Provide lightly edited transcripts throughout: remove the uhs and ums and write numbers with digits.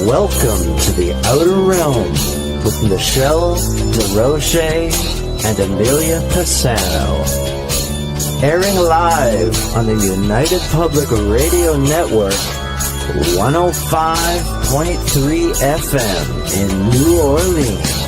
Welcome to the Outer Realm with Michelle Desrochers and Amelia Pisano. Airing live on the United Public Radio Network, 105.3 FM in New Orleans.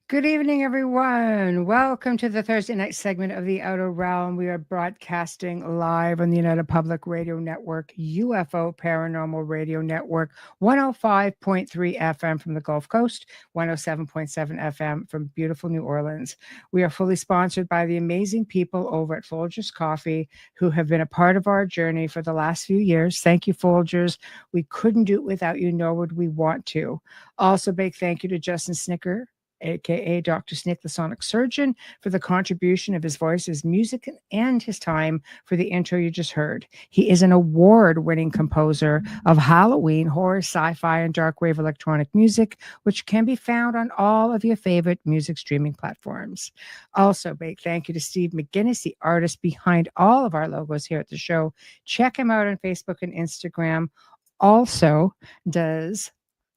Good evening, everyone. Welcome to the Thursday night segment of the Outer Realm. We are broadcasting live on the United Public Radio Network, UFO Paranormal Radio Network, 105.3 FM from the Gulf Coast, 107.7 FM from beautiful New Orleans. We are fully sponsored by the amazing people over at Folgers Coffee who have been a part of our journey for the last few years. Thank you, Folgers. We couldn't do it without you, nor would we want to. Also, big thank you to Justin Snicker, aka Dr. Snick, the Sonic Surgeon, for the contribution of his voice, his music, and his time for the intro you just heard. He is an award-winning composer of Halloween, horror, sci-fi, and dark wave electronic music, which can be found on all of your favorite music streaming platforms. Also, big thank you to Steve McGinnis, the artist behind all of our logos here at the show. Check him out on Facebook and Instagram. Also does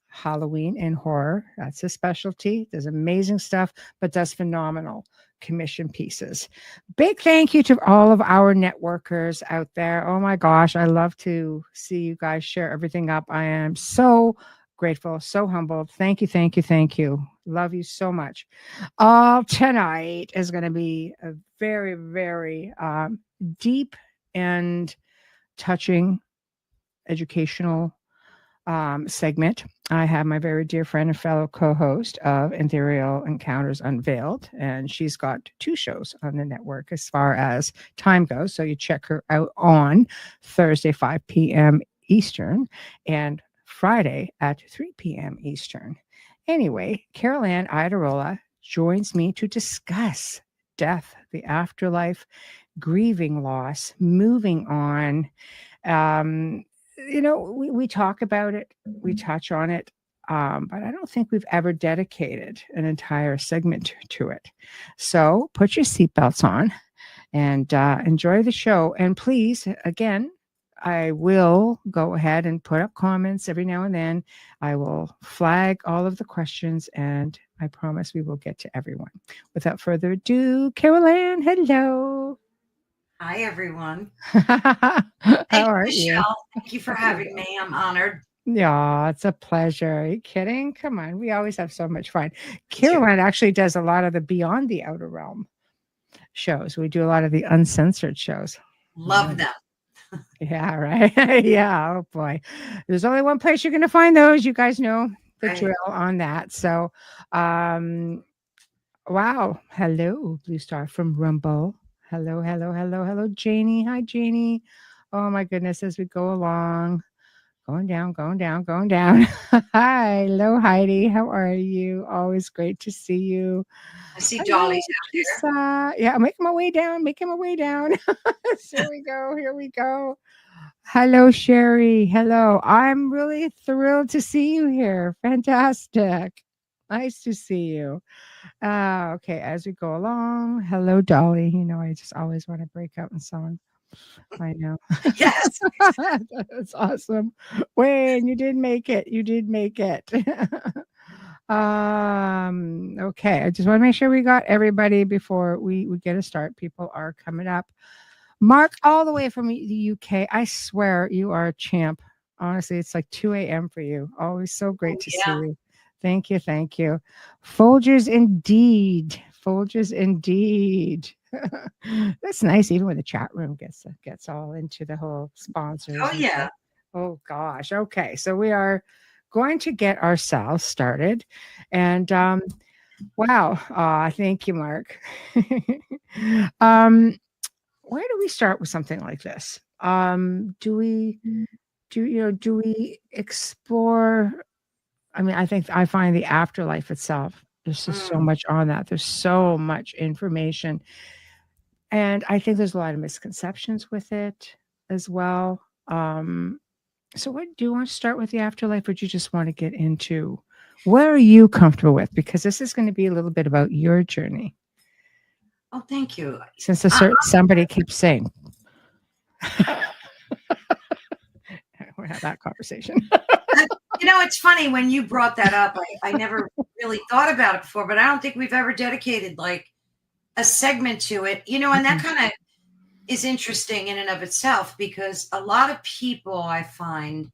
Halloween and horror. That's his specialty. Does amazing stuff, but does phenomenal commission pieces. Big thank you to all of our networkers out there. Oh my gosh, I love to see you guys share everything up. I am so grateful, so humbled. Thank you, thank you, thank you. Love you so much. Tonight is going to be a very, very deep and touching educational segment. I have my very dear friend and fellow co-host of Ethereal Encounters Unveiled, and she's got 2 shows on the network as far as time goes. So you check her out on Thursday, 5 p.m. Eastern, and Friday at 3 p.m. Eastern. Anyway, Carolann Iadorola joins me to discuss death, the afterlife, grieving loss, moving on. We talk about it, we touch on it, but I don't think we've ever dedicated an entire segment to it. So put your seatbelts on and enjoy the show. And please, again, I will go ahead and put up comments every now and then. I will flag all of the questions, and I promise we will get to everyone. Without further ado, Carolann, hello. Hi, everyone. How are Michelle. you? Thank you for having me. I'm honored. Yeah, it's a pleasure. Are you kidding? Come on. We always have so much fun. Carolann actually does a lot of the Beyond the Outer Realm shows. We do a lot of the uncensored shows. Love them. Yeah, right. Yeah. Oh, boy. There's only one place you're going to find those. You guys know the drill on that. So, wow. Hello, Blue Star from Rumble. Hello, hello, hello, hello, Janie. Hi, Janie. Oh, my goodness, as we go along. Going down, going down, going down. Hi, hello, Heidi. How are you? Always great to see you. I see Dolly's out here. Yeah, I'm making my way down, making my way down. Here we go, here we go. Hello, Sherry. Hello. I'm really thrilled to see you here. Fantastic. Nice to see you. Okay, as we go along. Hello, Dolly. You know, I just always want to break out in song. I know. Yes. That's awesome. Wayne, you did make it. You did make it. Okay, I just want to make sure we got everybody before we get a start. People are coming up. Mark, all the way from the UK. I swear you are a champ. Honestly, it's like 2 a.m. for you. Always so great to see you. Thank you. Thank you. Folgers indeed. Folgers indeed. That's nice. Even when the chat room gets all into the whole sponsors. Oh, yeah. Oh, gosh. Okay. So we are going to get ourselves started. And wow. Thank you, Mark. Where do we start with something like this? Do we explore? I mean, I find the afterlife itself There's just so much on that. There's so much information. And I think there's a lot of misconceptions with it as well. So what do you want to start with the afterlife, or do you just want to get into what are you comfortable with? Because this is going to be a little bit about your journey. Oh, thank you. Since somebody keeps saying, we'll have that conversation. It's funny when you brought that up. I never really thought about it before, but I don't think we've ever dedicated like a segment to it, and that kind of is interesting in and of itself, because a lot of people I find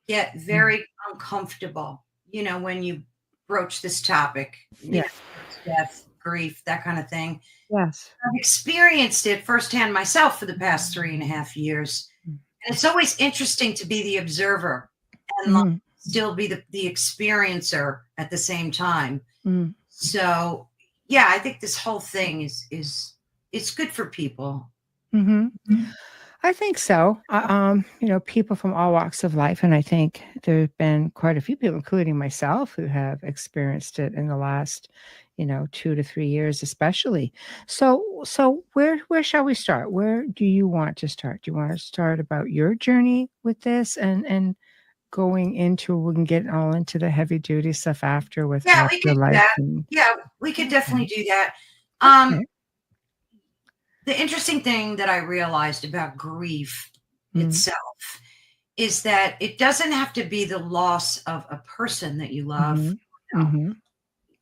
get very uncomfortable, when you broach this topic, death, grief, that kind of thing. Yes. I've experienced it firsthand myself for the past 3.5 years. And it's always interesting to be the observer and still be the experiencer at the same time. So yeah, I think this whole thing is good for people. I think so. People from all walks of life, and I think there have been quite a few people, including myself, who have experienced it in the last, 2 to 3 years, especially. So where shall we start? Where do you want to start? Do you want to start about your journey with this, and going into, we can get all into the heavy duty stuff after with afterlife? We could definitely do that. The interesting thing that I realized about grief itself is that it doesn't have to be the loss of a person that you love.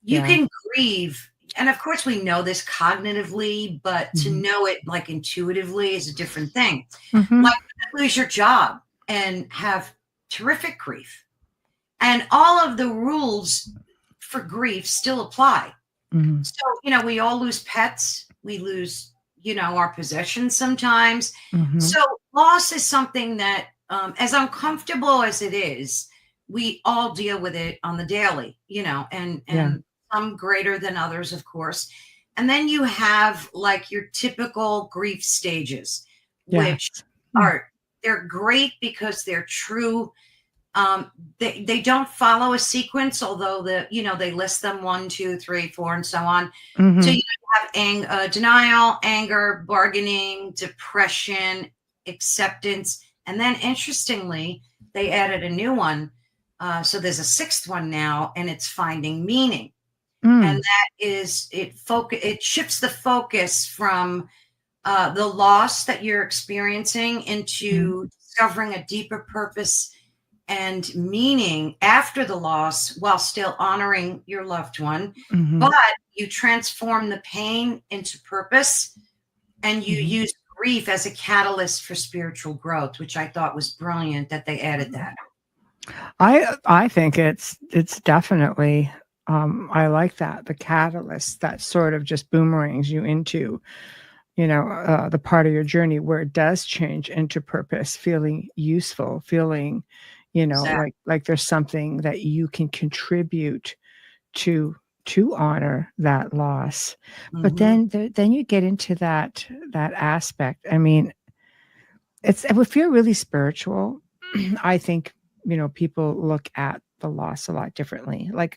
You can grieve. And of course we know this cognitively, but to know it like intuitively is a different thing. Like lose your job and have terrific grief. And all of the rules for grief still apply. So, we all lose pets. We lose our possessions sometimes. So loss is something that, as uncomfortable as it is, we all deal with it on the daily, and some greater than others, of course. And then you have like your typical grief stages, which they're great because they're true. They don't follow a sequence, although they list them 1, 2, 3, 4, and so on. So you have denial, anger, bargaining, depression, acceptance, and then interestingly, they added a new one. So there's a 6th one now, and it's finding meaning. And that is it shifts the focus from the loss that you're experiencing into discovering a deeper purpose and meaning after the loss, while still honoring your loved one. But you transform the pain into purpose, and you use grief as a catalyst for spiritual growth, which I thought was brilliant that they added that. I think it's definitely, I like that, the catalyst that sort of just boomerangs you into, the part of your journey where it does change into purpose, feeling useful, feeling, Exactly. like there's something that you can contribute to honor that loss. But then you get into that aspect. I mean, if you're really spiritual, I think, people look at the loss a lot differently. Like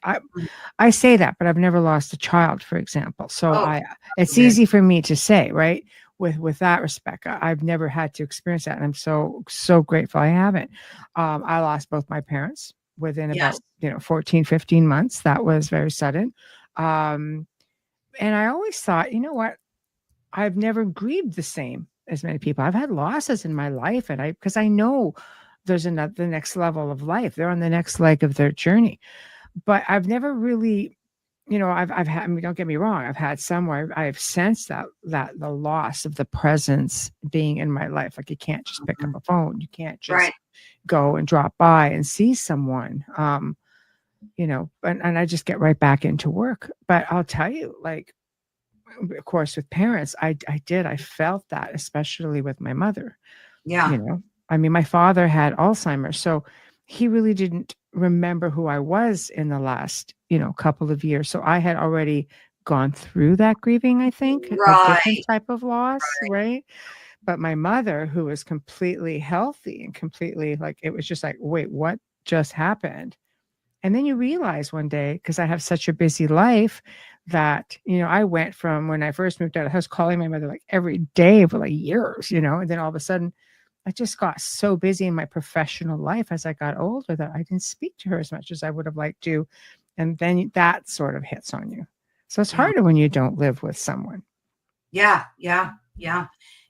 I say that, but I've never lost a child, for example. So it's easy for me to say, right? With that respect, I've never had to experience that. And I'm so grateful I haven't. I lost both my parents within about, 14, 15 months. That was very sudden. And I always thought, what? I've never grieved the same as many people. I've had losses in my life, and because I know there's the next level of life. They're on the next leg of their journey. But I've never really, I've had, don't get me wrong, I've had some where I've sensed that the loss of the presence being in my life. Like you can't just pick up a phone. You can't just go and drop by and see someone, and I just get right back into work. But I'll tell you, like, of course, with parents, I felt that, especially with my mother. Yeah. I mean, my father had Alzheimer's, so he really didn't remember who I was in the last, couple of years. So I had already gone through that grieving, I think, a different type of loss, right? But my mother, who was completely healthy and completely, like, it was just like, wait, what just happened? And then you realize one day, because I have such a busy life, that, I went from when I first moved out of the house, calling my mother like every day for like years, and then all of a sudden I just got so busy in my professional life as I got older that I didn't speak to her as much as I would have liked to. And then that sort of hits on you. So it's harder when you don't live with someone. Yeah.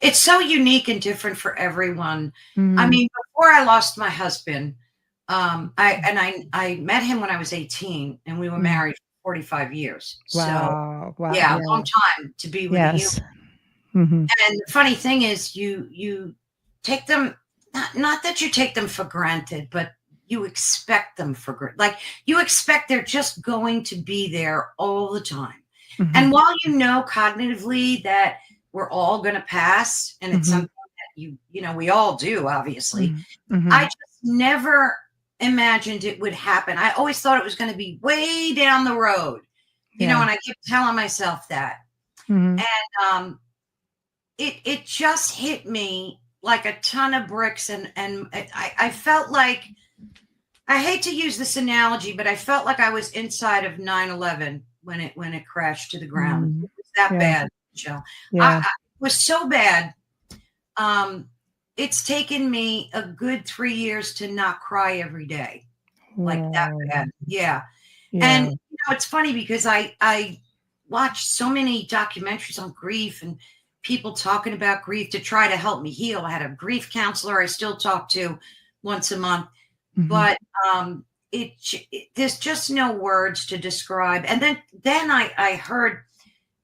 It's so unique and different for everyone. I mean, before I lost my husband, I met him when I was 18, and we were married for 45 years. Wow. So yeah, a long time to be with you. And the funny thing is, you take them, not that you take them for granted, but you expect them for granted. Like, you expect they're just going to be there all the time. And while cognitively that we're all going to pass, and it's something that we all do, obviously, I just never imagined it would happen. I always thought it was going to be way down the road, and I kept telling myself that. And it just hit me like a ton of bricks, and I felt like, I hate to use this analogy, but I felt like I was inside of 9/11 when it crashed to the ground. It was that bad, Michelle. It was so bad. It's taken me a good 3 years to not cry every day, like that bad. Yeah. And it's funny because I watched so many documentaries on grief and people talking about grief to try to help me heal. I had a grief counselor I still talk to once a month, but there's just no words to describe. And then I heard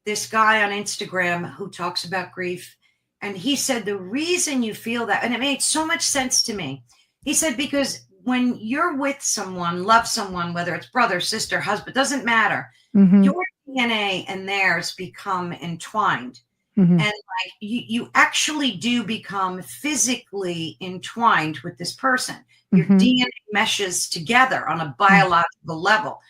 this guy on Instagram who talks about grief, and he said the reason you feel that, and it made so much sense to me. He said, because when you're with someone, love someone, whether it's brother, sister, husband, doesn't matter, your DNA and theirs become entwined. And like you actually do become physically entwined with this person. Your DNA meshes together on a biological level.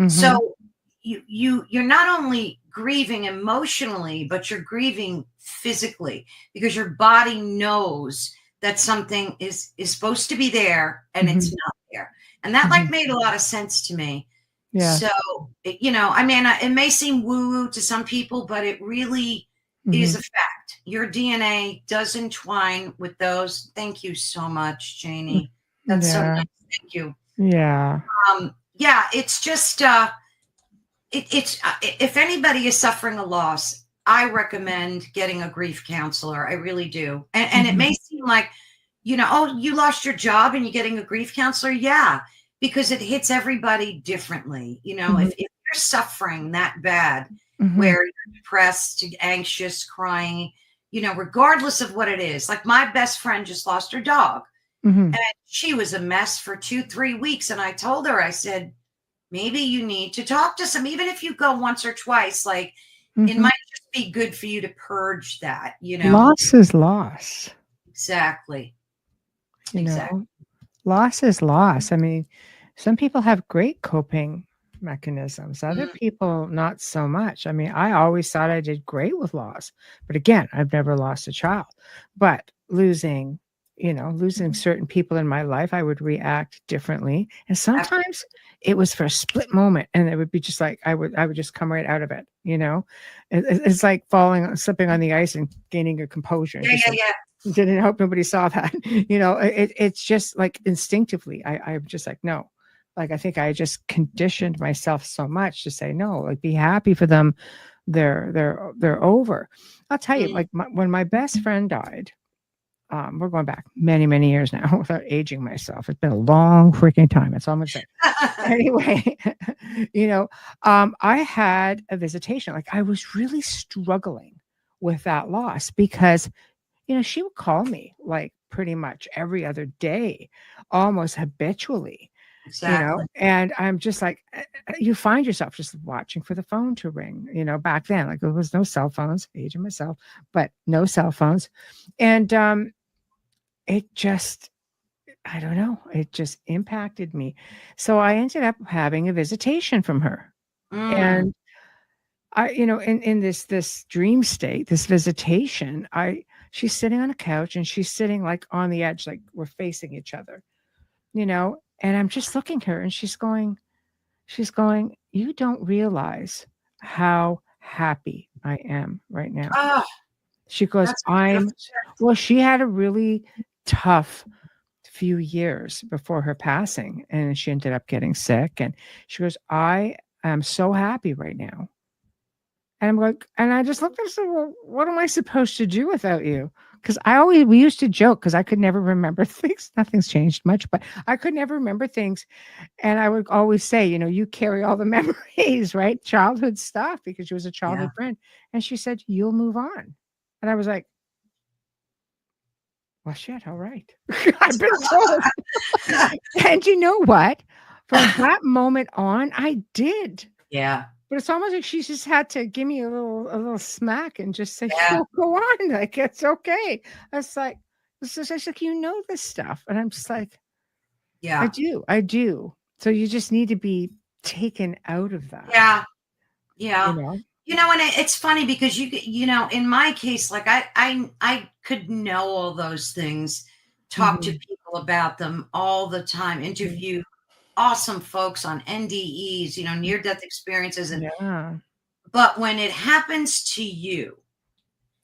So you're not only grieving emotionally, but you're grieving physically, because your body knows that something is supposed to be there and it's not there. And that like made a lot of sense to me. Yeah. So, I mean, it may seem woo-woo to some people, but it really is a fact. Your DNA does entwine with those. Thank you so much, Janie. That's so nice. Thank you. Yeah. It's just, if anybody is suffering a loss, I recommend getting a grief counselor. I really do. And it may seem like, oh, you lost your job and you're getting a grief counselor. Yeah, because it hits everybody differently. If you're suffering that bad, where you're depressed, anxious, crying, regardless of what it is. Like, my best friend just lost her dog, and she was a mess for 2-3 weeks. And I told her, I said, maybe you need to talk to some, even if you go once or twice, like it might just be good for you to purge that, Loss is loss. Exactly. Loss is loss. I mean, some people have great coping mechanisms. Other people, not so much. I mean, I always thought I did great with loss, but again, I've never lost a child. But losing certain people in my life, I would react differently. And sometimes it was for a split moment, and it would be just like I would just come right out of it. It's like slipping on the ice and gaining your composure. Didn't hope nobody saw that. It's just like instinctively, I'm just like, no. Like, I think I just conditioned myself so much to say no. Like, be happy for them. They're over. I'll tell you, like, when my best friend died. We're going back many, many years now without aging myself. It's been a long freaking time. That's all I'm going to say. Anyway, I had a visitation. Like, I was really struggling with that loss because, she would call me like pretty much every other day, almost habitually. Exactly. And I'm just like, you find yourself just watching for the phone to ring, back then, like there was no cell phones, aging myself, but no cell phones. And, it just, I don't know, it just impacted me. So I ended up having a visitation from her. And I, in this dream state, this visitation, she's sitting on a couch and she's sitting like on the edge, like we're facing each other, and I'm just looking at her and she's going, She's going, you don't realize how happy I am right now. Oh, She goes, that's beautiful. well, she had a really tough few years before her passing, and she ended up getting sick. And she goes, I am so happy right now. And I'm like, and I just looked at her and said, well, what am I supposed to do without you? Because we used to joke because I could never remember things. Nothing's changed much, but I could never remember things. And I would always say, you carry all the memories, right? Childhood stuff, because she was a childhood friend. And she said, you'll move on. And I was like, well, shit, all right. I've been told. And you know what? From that moment on, I did. Yeah. But it's almost like she just had to give me a little smack and just say, "Oh, go on, like it's okay." It's like, it's like this stuff, and I'm just like, yeah, I do. So you just need to be taken out of that. Yeah. You know, And it's funny because in my case, like I could know all those things, talk to people about them all the time, interview awesome folks on NDEs, near-death experiences, but when it happens to you,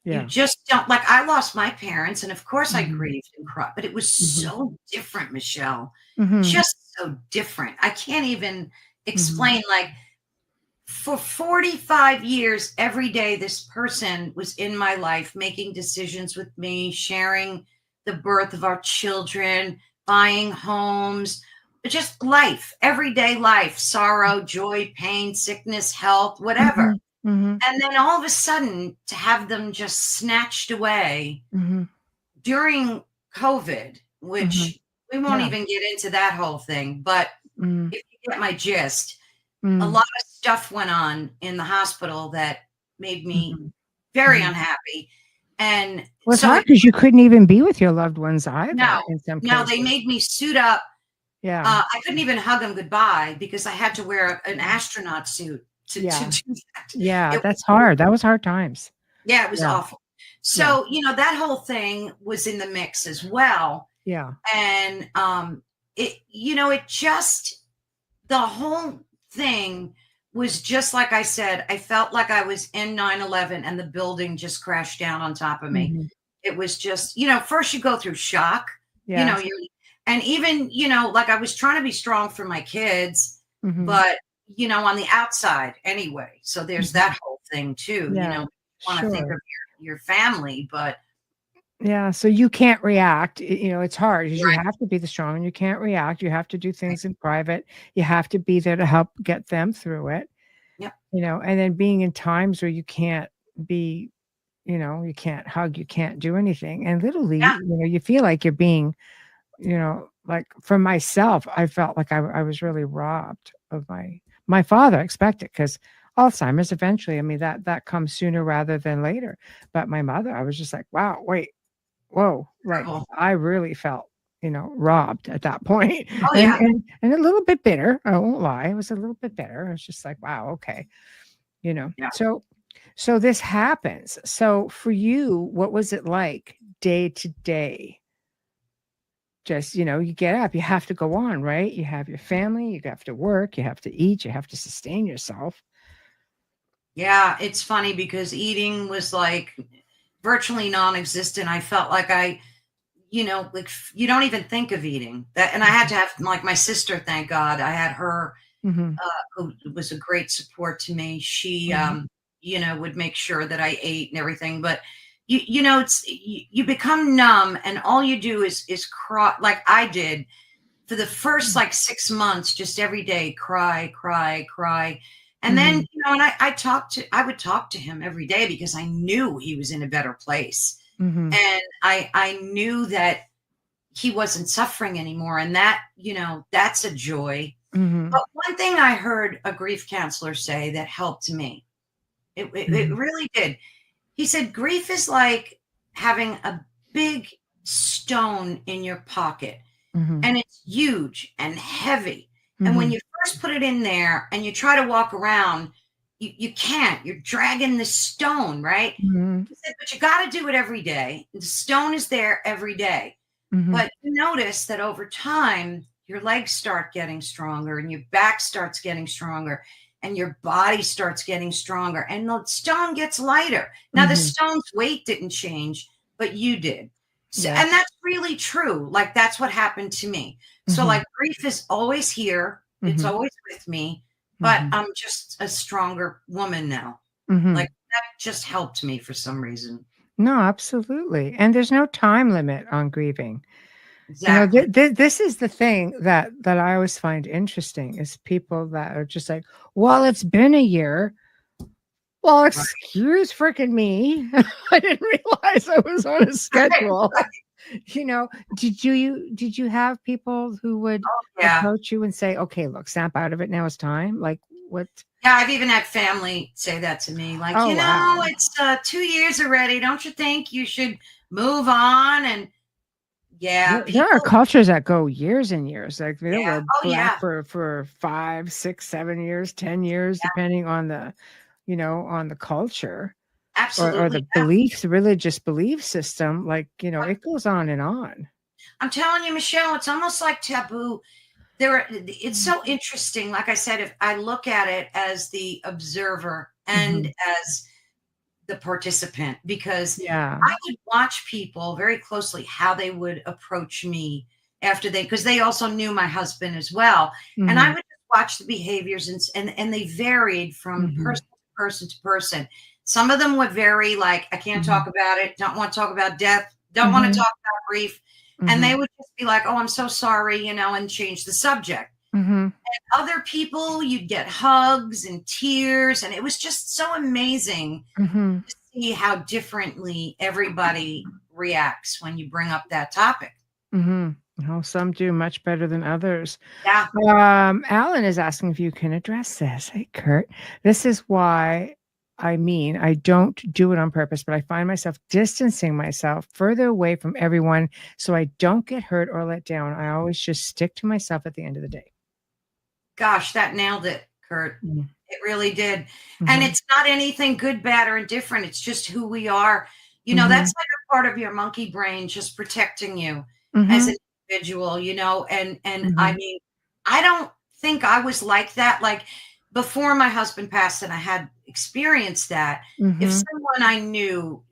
you just don't, like, I lost my parents, and of course I grieved and cried, but it was so different, Michelle, just so different. I can't even explain, like, for 45 years, every day, this person was in my life, making decisions with me, sharing the birth of our children, buying homes, just life, everyday life, sorrow, joy, pain, sickness, health, whatever. And then all of a sudden, to have them just snatched away during COVID, which we won't even get into that whole thing, but if you get my gist, a lot of stuff went on in the hospital that made me very unhappy. And it's hard because you couldn't even be with your loved ones either. No, they made me suit up. Yeah. I couldn't even hug them goodbye because I had to wear an astronaut suit to do that. Yeah, that's hard. That was hard times. Yeah, it was awful. So, that whole thing was in the mix as well. Yeah. And it just, the whole thing was just like I said, I felt like I was in 9/11 and the building just crashed down on top of me. It was just, first you go through shock, and even, like I was trying to be strong for my kids, but, on the outside anyway. So there's that whole thing too, you want to think of your family, but. Yeah. So you can't react. It's hard. You have to be the strong, and you can't react. You have to do things in private. You have to be there to help get them through it. Yep. And then being in times where you can't be, you can't hug, you can't do anything. And literally, you feel like you're being, like for myself, I felt like I was really robbed of my father. Expected, because Alzheimer's eventually, I mean, that comes sooner rather than later. But my mother, I was just like, wow, whoa, like I really felt, robbed at that point. And a little bit bitter. I won't lie. It was a little bit bitter. I was just like, wow, okay. So this happens. So for you, what was it like day to day? Just, you get up, you have to go on, right? You have your family, you have to work, you have to eat, you have to sustain yourself. Yeah, it's funny because eating was like virtually non-existent. I felt like like you don't even think of eating that. And I had to have, like, my sister, thank God I had her, who was a great support to me. She, would make sure that I ate and everything, but you become numb, and all you do is cry, like I did for the first 6 months, just every day, cry. And then, and I would talk to him every day because I knew he was in a better place. And I knew that he wasn't suffering anymore. And that, that's a joy. But one thing I heard a grief counselor say that helped me, it really did. He said, grief is like having a big stone in your pocket, and it's huge and heavy. And when you first put it in there and you try to walk around, you can't. You're dragging the stone, right? He said, but you got to do it every day. The stone is there every day. But you notice that over time, your legs start getting stronger and your back starts getting stronger and your body starts getting stronger and the stone gets lighter. Now, the stone's weight didn't change, but you did. So, and that's really true. Like, that's what happened to me. So like, grief is always here. It's always with me, but I'm just a stronger woman now. Like, that just helped me for some reason. No, absolutely. And there's no time limit on grieving. Exactly. You know, this is the thing that I always find interesting is people that are just like, well, it's been a year. Well, excuse freaking me. I didn't realize I was on a schedule. You know, did you have people who would approach you and say, okay, look, snap out of it. Now it's time. Like, what? Yeah, I've even had family say that to me. Like, it's 2 years already. Don't you think you should move on? And there are cultures that go years and years. Like, they were black for 5, 6, 7 years, 10 years, depending on the, you know, on the culture. Absolutely. Or the beliefs, the religious belief system. Like, you know, it goes on and on. I'm telling you, Michelle, it's almost like taboo. It's so interesting. Like I said, if I look at it as the observer and as the participant, because I would watch people very closely, how they would approach me after because they also knew my husband as well. And I would just watch the behaviors and they varied from person to person to person. Some of them would vary, like, I can't talk about it, don't want to talk about death, don't want to talk about grief. And they would just be like, oh, I'm so sorry, you know, and change the subject. And other people, you'd get hugs and tears. And it was just so amazing to see how differently everybody reacts when you bring up that topic. Oh, some do much better than others. Yeah. Alan is asking if you can address this. Hey, Kurt, this is why I don't do it on purpose, but I find myself distancing myself further away from everyone so I don't get hurt or let down. I always just stick to myself at the end of the day. Gosh, that nailed it, Kurt. It really did. And it's not anything good, bad, or indifferent. It's just who we are. You know, that's like a part of your monkey brain just protecting you as an individual, you know, and I mean, I don't think I was like that. Like, before my husband passed and I had experienced that, if someone I knew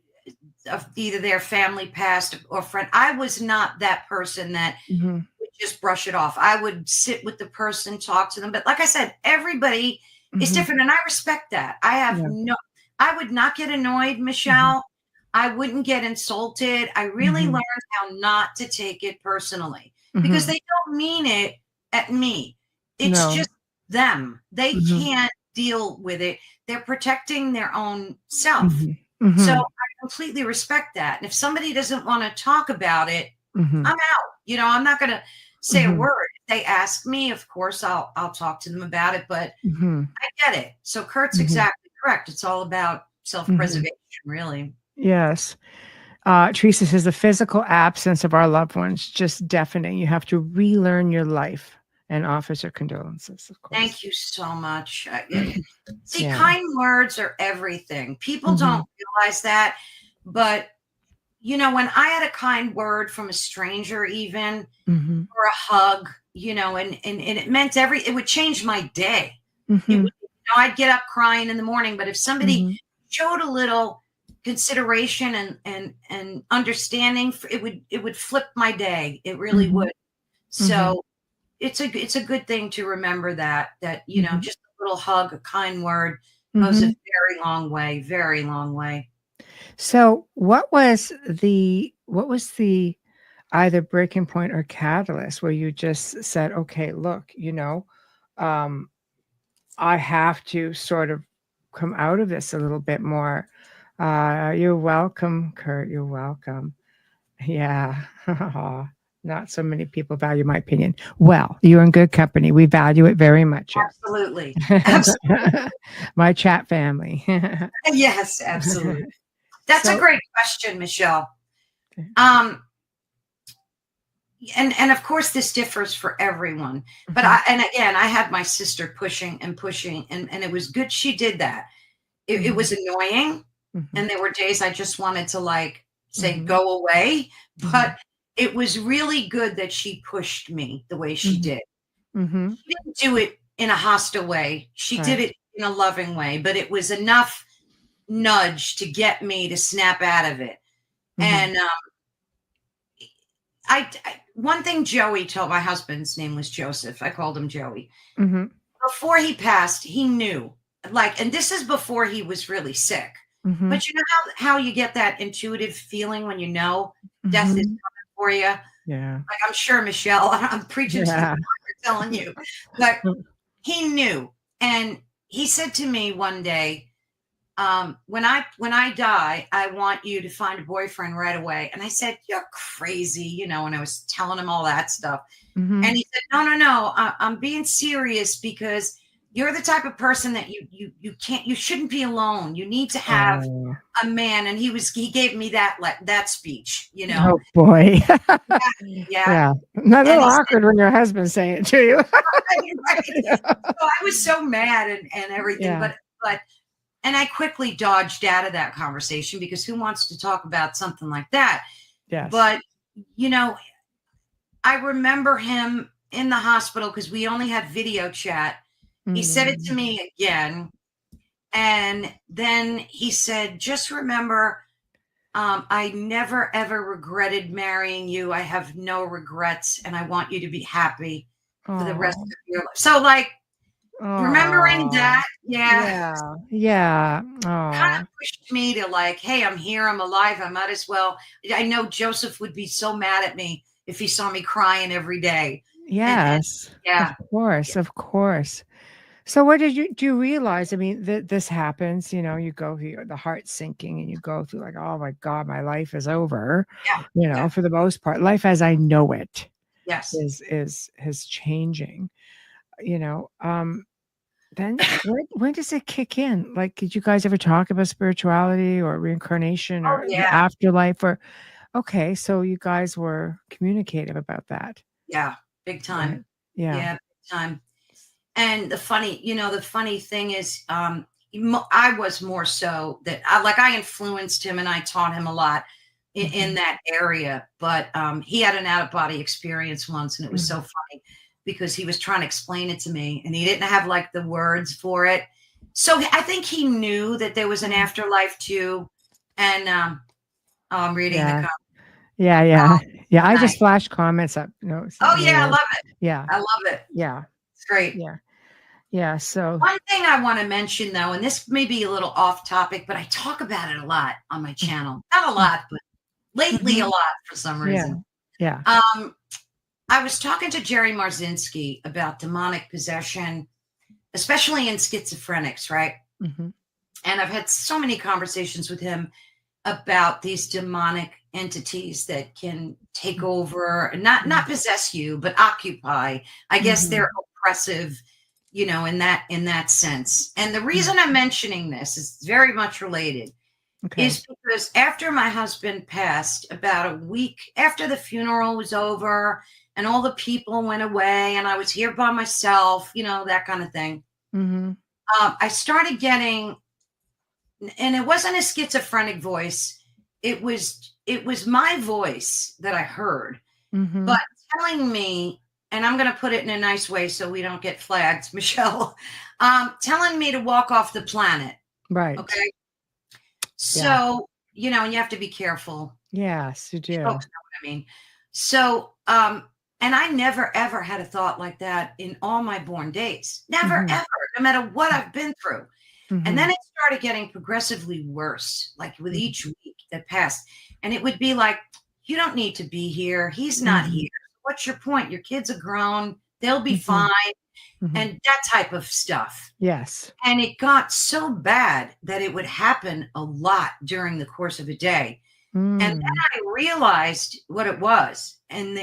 of either their family passed or friend, I was not that person that would just brush it off. I would sit with the person, talk to them. But like I said, everybody is different. And I respect that. I would not get annoyed, Michelle. I wouldn't get insulted. I really learned how not to take it personally because they don't mean it at me. It's just them. They can't deal with it. They're protecting their own self. So I completely respect that. And if somebody doesn't want to talk about it, I'm out. You know, I'm not going to say a word. If they ask me, of course, I'll talk to them about it, but I get it. So Kurt's exactly correct. It's all about self-preservation, really. Yes. Teresa says the physical absence of our loved ones, just deafening. You have to relearn your life. And offers her condolences, of course. Thank you so much. See, kind words are everything. People don't realize that. But, you know, when I had a kind word from a stranger even, or a hug, you know, and it meant it would change my day. I'd get up crying in the morning. But if somebody showed a little consideration and understanding, it would flip my day. It really would. So it's a good thing to remember that, you know, just a little hug, a kind word goes a very long way, very long way. So what was the either breaking point or catalyst where you just said, okay, look, you know, I have to sort of come out of this a little bit more. You're welcome, Kurt. You're welcome. Yeah. Not so many people value my opinion. Well, you're in good company. We value it very much. Absolutely. Absolutely. My chat family. Yes, absolutely. That's a great question, Michelle. And of course this differs for everyone. But I had my sister pushing and it was good she did that. It was annoying. And there were days I just wanted to like say, go away. But it was really good that she pushed me the way she did. Mm-hmm. She didn't do it in a hostile way. She did it in a loving way, but it was enough nudge to get me to snap out of it. And I one thing Joey told, my husband's name was Joseph. I called him Joey. Before he passed, he knew, like, and this is before he was really sick. But you know how you get that intuitive feeling when you know death is coming for you? Yeah. Like, I'm sure, Michelle, I'm preaching to the choir telling you, but he knew. And he said to me one day, when I die, I want you to find a boyfriend right away. And I said, you're crazy, you know, and I was telling him all that stuff. And he said, no, I'm being serious, because you're the type of person that you shouldn't be alone. You need to have a man. And he gave me that speech, you know. Oh boy. Yeah. Not a little awkward when your husband's saying it to you. Right. So I was so mad and everything, but and I quickly dodged out of that conversation, because who wants to talk about something like that? Yes. But, you know, I remember him in the hospital, because we only had video chat. He said it to me again. And then he said, just remember, I never, ever regretted marrying you. I have no regrets, and I want you to be happy for the rest of your life. So, like, remembering that, yeah, kind of pushed me to, like, hey, I'm here, I'm alive, I might as well. I know Joseph would be so mad at me if he saw me crying every day. Yes. Of course. So what do you realize? I mean, this happens, you know, you go through the heart sinking, and you go through like, oh my God, my life is over. You know, for the most part, life as I know it is changing, you know. Then when does it kick in? Like, did you guys ever talk about spirituality or reincarnation or the afterlife? Or okay, so you guys were communicative about that. Yeah, big time. Right. Yeah, big time. And the funny thing is, I was more so that I influenced him, and I taught him a lot in that area. But he had an out-of-body experience once, and it was so funny, because he was trying to explain it to me, and he didn't have like the words for it. So I think he knew that there was an afterlife too. And I'm reading the comments. Yeah. I just flashed comments up. No. I love it. Yeah. I love it. Yeah. It's great. Yeah. So one thing I want to mention, though, and this may be a little off topic, but I talk about it a lot on my channel. Not a lot, but lately a lot for some reason. Yeah. I was talking to Jerry Marzinski about demonic possession, especially in schizophrenics, right? And I've had so many conversations with him about these demonic entities that can take over and not possess you, but occupy. I guess they're oppressive, you know, in that sense. And the reason I'm mentioning this is very much related, is because after my husband passed, about a week after the funeral was over and all the people went away and I was here by myself, you know, that kind of thing. I started getting, and it wasn't a schizophrenic voice. It was my voice that I heard, but telling me, and I'm going to put it in a nice way so we don't get flagged, Michelle, telling me to walk off the planet. Right. Okay. So, you know, and you have to be careful. Yes, you do. Folks know what I mean. So, and I never, ever had a thought like that in all my born days. Never, ever, no matter what I've been through. And then it started getting progressively worse, like with each week that passed. And it would be like, you don't need to be here. He's not here. What's your point? Your kids are grown. They'll be fine. And that type of stuff. Yes. And it got so bad that it would happen a lot during the course of a day. And then I realized what it was. And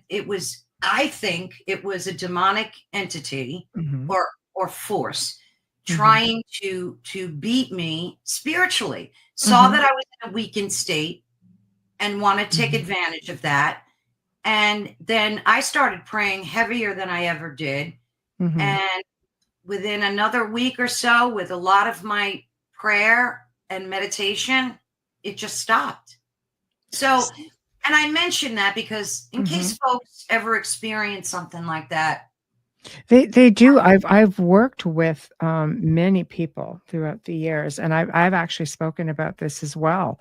it was, I think it was a demonic entity or force trying to beat me spiritually. Saw that I was in a weakened state and wanted to take advantage of that. And then I started praying heavier than I ever did. And within another week or so, with a lot of my prayer and meditation, it just stopped. So And I mention that because in case folks ever experience something like that. They do. I've worked with many people throughout the years, and I've actually spoken about this as well.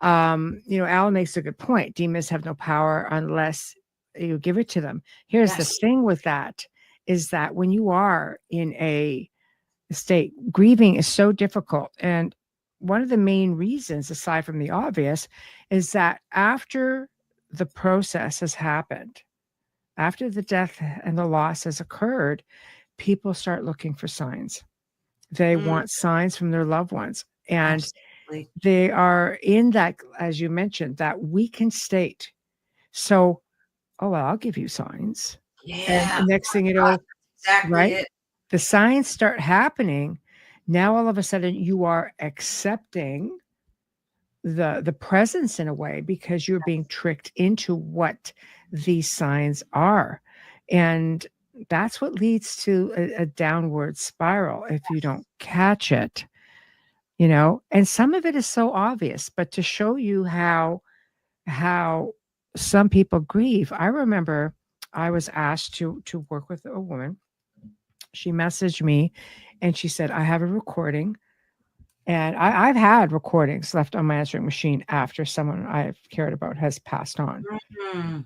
Alan makes a good point. Demons have no power unless you give it to them. Here's the thing with that, is that when you are in a state, grieving is so difficult. And one of the main reasons, aside from the obvious, is that after the process has happened, after the death and the loss has occurred, people start looking for signs. They want signs from their loved ones. And Absolutely. they are in that, as you mentioned, that weakened state. So, I'll give you signs. Yeah. And the next thing you know, exactly right? it. The signs start happening. Now, all of a sudden, you are accepting the presence in a way, because you're being tricked into what these signs are. And that's what leads to a downward spiral if you don't catch it, and some of it is so obvious, but to show you how some people grieve. I remember I was asked to work with a woman. She messaged me and she said, I have a recording. And I've had recordings left on my answering machine after someone I've cared about has passed on.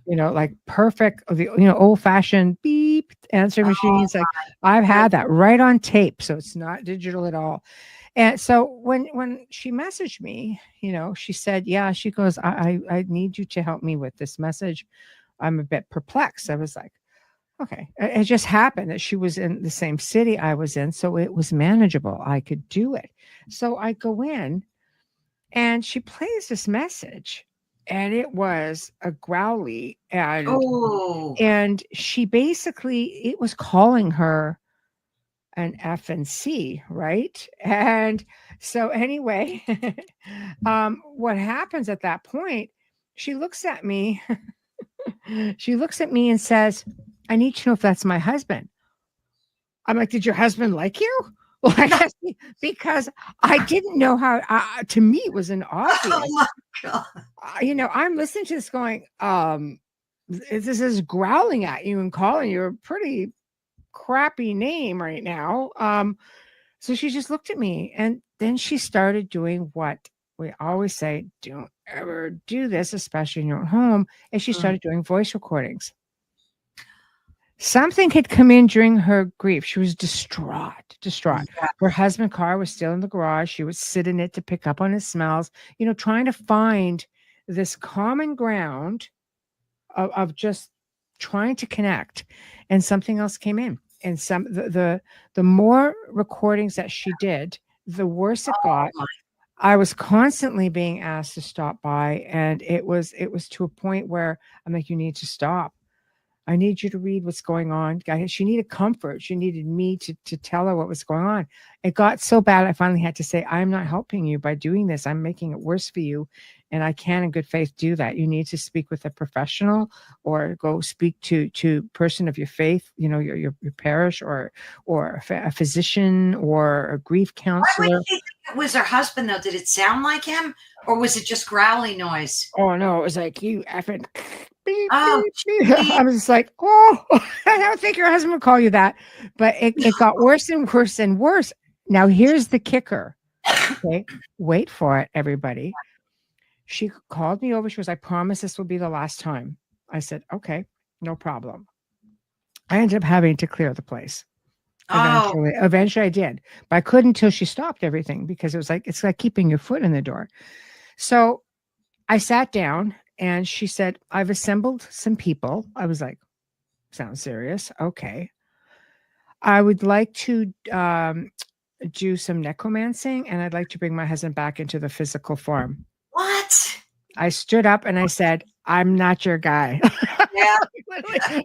Like perfect, old-fashioned beep answering machines. Like I've had that right on tape, so it's not digital at all. And so when she messaged me, she said, yeah, she goes, I need you to help me with this message. I'm a bit perplexed. I was like, okay. It just happened that she was in the same city I was in, so it was manageable. I could do it. So I go in and she plays this message, and it was a growly, and she basically, it was calling her an F and C, right? And so anyway, what happens at that point, she looks at me, and says, I need to know if that's my husband. I'm like, did your husband like you? Because I didn't know how, to me, it was an obvious. Oh my God. I'm listening to this going, this is growling at you and calling you a pretty crappy name right now. So she just looked at me, and then she started doing what we always say, don't ever do this, especially in your own home. And she started doing voice recordings. Something had come in during her grief. She was distraught. Yeah. Her husband's car was still in the garage. She would sit in it to pick up on his smells, trying to find this common ground of just trying to connect. And something else came in. And the more recordings that she did, the worse it got. I was constantly being asked to stop by, and it was to a point where I'm like, you need to stop. I need you to read what's going on. She needed comfort. She needed me to tell her what was going on. It got so bad, I finally had to say, I'm not helping you by doing this. I'm making it worse for you. And I can't in good faith do that. You need to speak with a professional, or go speak to person of your faith, your parish, or a physician, or a grief counselor. Why would you think it was her husband, though? Did it sound like him, or was it just growly noise? Oh, no, it was like, you effing beep, Oh, beep, beep. I was just like, I don't think your husband would call you that. But it got worse and worse and worse. Now, here's the kicker. Okay, wait for it, everybody. She called me over. She goes, I promise this will be the last time. I said, okay, no problem. I ended up having to clear the place. Eventually I did, but I couldn't until she stopped everything, because it's like keeping your foot in the door. So I sat down, and she said, I've assembled some people. I was like, sounds serious. Okay. I would like to do some necromancing, and I'd like to bring my husband back into the physical form. What? I stood up and I said, I'm not your guy. Yeah.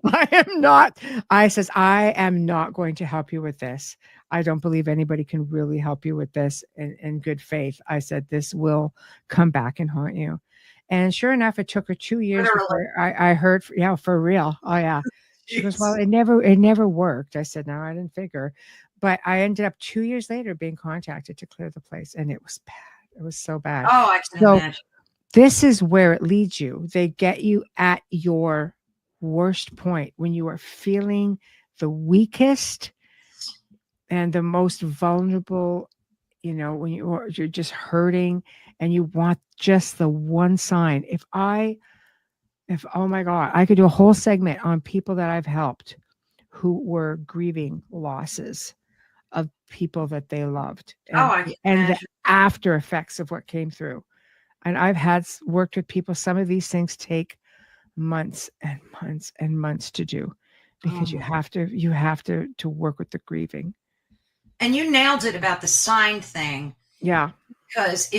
I am not. I says, I am not going to help you with this. I don't believe anybody can really help you with this in good faith. I said, this will come back and haunt you. And sure enough, it took her 2 years before I heard, for real. Oh yeah. She goes, well, it never worked. I said, no, I didn't figure. But I ended up 2 years later being contacted to clear the place, and it was bad. It was so bad. Oh, I can imagine. this is where it leads you. They get you at your worst point when you are feeling the weakest and the most vulnerable, when you're just hurting and you want just the one sign. If oh my God, I could do a whole segment on people that I've helped who were grieving losses of people that they loved and the after effects of what came through. And I've worked with people. Some of these things take months and months and months to do because you have to work with the grieving. And you nailed it about the sign thing. Yeah. Because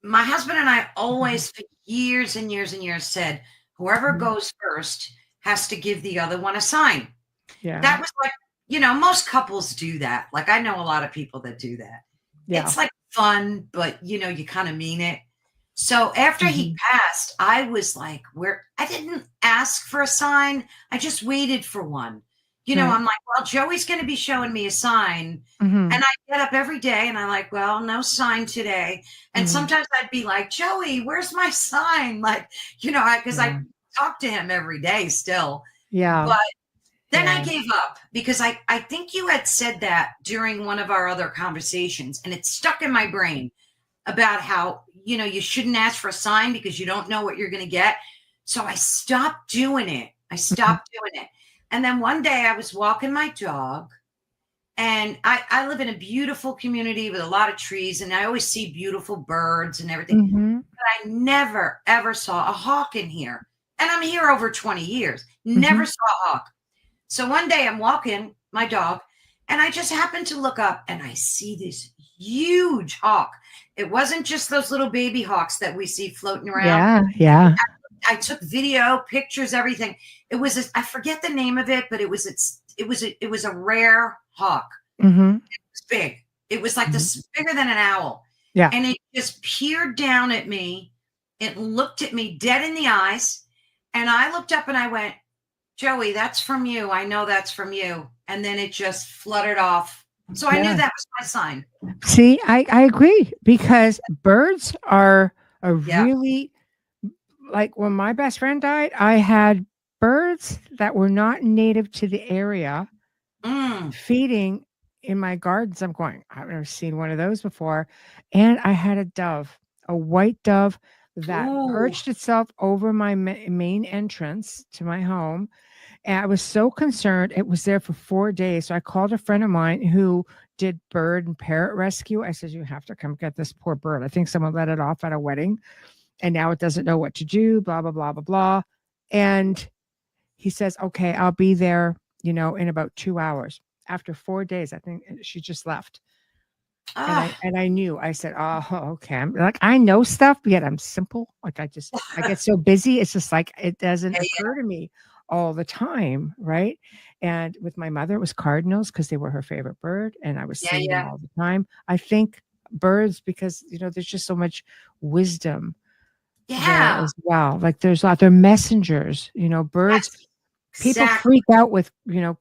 my husband and I always, for years and years and years, said, whoever goes first has to give the other one a sign. Yeah. That was like, most couples do that. Like, I know a lot of people that do that. Yeah. It's like fun, but you kind of mean it. So after he passed, I was like, I didn't ask for a sign. I just waited for one. I'm like, well, Joey's going to be showing me a sign. And I get up every day and I'm like, well, no sign today. And sometimes I'd be like, Joey, where's my sign? Like, because I talk to him every day still. Yeah. But then I gave up because I think you had said that during one of our other conversations, and it stuck in my brain about how, you shouldn't ask for a sign because you don't know what you're going to get. So I stopped doing it. And then one day I was walking my dog, and I live in a beautiful community with a lot of trees, and I always see beautiful birds and everything. But I never, ever saw a hawk in here. And I'm here over 20 years. Never saw a hawk. So one day I'm walking my dog, and I just happened to look up, and I see this huge hawk. It wasn't just those little baby hawks that we see floating around. Yeah. I took video, pictures, everything. It was I forget the name of it, but it was a rare hawk. It was big. It was like this bigger than an owl. Yeah. And it just peered down at me. It looked at me dead in the eyes. And I looked up and I went, Joey, that's from you. I know that's from you. And then it just fluttered off. So I knew that was my sign. See, I agree, because birds are a really, like when my best friend died, I had birds that were not native to the area feeding in my gardens. I'm going, I've never seen one of those before. And I had a dove, a white dove that perched itself over my main entrance to my home. And I was so concerned. It was there for 4 days. So I called a friend of mine who did bird and parrot rescue. I said, you have to come get this poor bird. I think someone let it off at a wedding, and now it doesn't know what to do, blah, blah, blah, blah, blah. And he says, okay, I'll be there, in about 2 hours. After 4 days, I think she just left. And I knew. I said, oh, okay. I'm like, I know stuff, yet I'm simple. Like I get so busy. It's just like, it doesn't occur to me all the time. Right. And with my mother, it was cardinals because they were her favorite bird. And I was seeing them all the time. I think birds, because, there's just so much wisdom there as well. Like they're messengers, birds. People freak out with,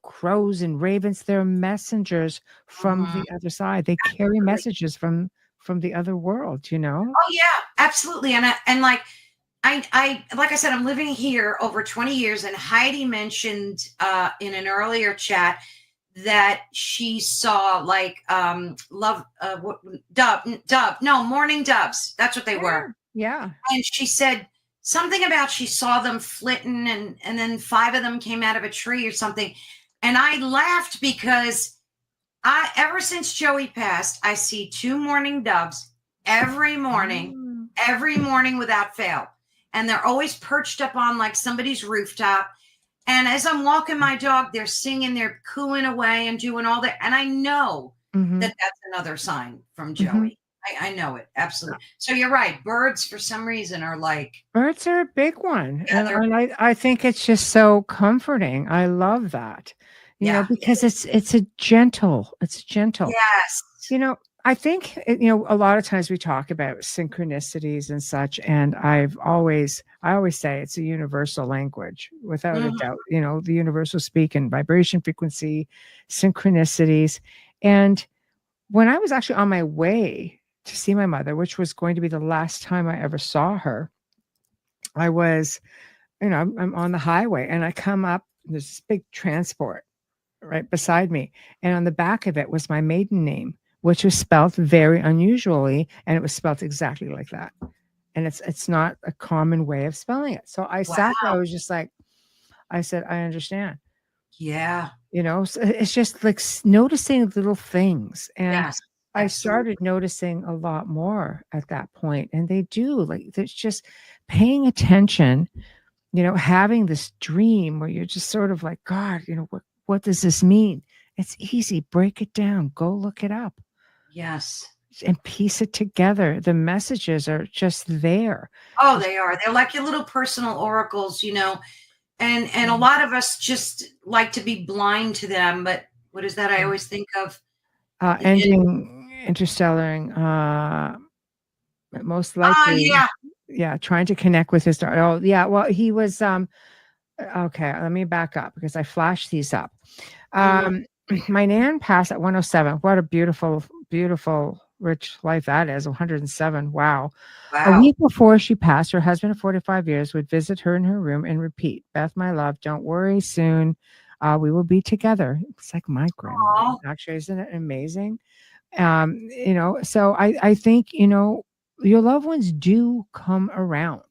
crows and ravens. They're messengers from the other side. They carry messages from the other world, Oh yeah, absolutely. And like I said, I'm living here over 20 years, and Heidi mentioned in an earlier chat that she saw like mourning doves. That's what they were. Yeah. And she said something about she saw them flitting, and then 5 of them came out of a tree or something. And I laughed because ever since Joey passed, I see 2 mourning doves every morning without fail. And they're always perched up on like somebody's rooftop. And as I'm walking my dog, they're singing, they're cooing away and doing all that. And I know that that's another sign from Joey. I know it. Absolutely. So you're right. Birds, for some reason, are like... Birds are a big one. Yeah, and I think it's just so comforting. I love that. You know, because it's a gentle. Yes. I think, a lot of times we talk about synchronicities and such, and I always say it's a universal language, without a doubt. The universal speak and vibration, frequency, synchronicities. And when I was actually on my way to see my mother, which was going to be the last time I ever saw her. I was, I'm on the highway and I come up, there's this big transport right beside me. And on the back of it was my maiden name, which was spelled very unusually. And it was spelled exactly like that. And it's not a common way of spelling it. So I sat there, I was just like, I said, I understand. Yeah. So it's just like noticing little things. And Yes. I started noticing a lot more at that point. And they do, like, it's just paying attention, having this dream where you're just sort of like, God, what does this mean? It's easy. Break it down. Go look it up. Yes. And piece it together. The messages are just there. Oh, they are. They're like your little personal oracles, and a lot of us just like to be blind to them. But what is that? I always think of ending interstellar. Most likely, trying to connect with his daughter. Oh, yeah. Well, he was. Okay, let me back up because I flashed these up. My nan passed at 107. What a beautiful, beautiful, rich life that is. 107. Wow. A week before she passed, her husband of 45 years would visit her in her room and repeat, Beth, my love, don't worry, soon we will be together. It's like my grandma. Actually, isn't it amazing? So I think, your loved ones do come around.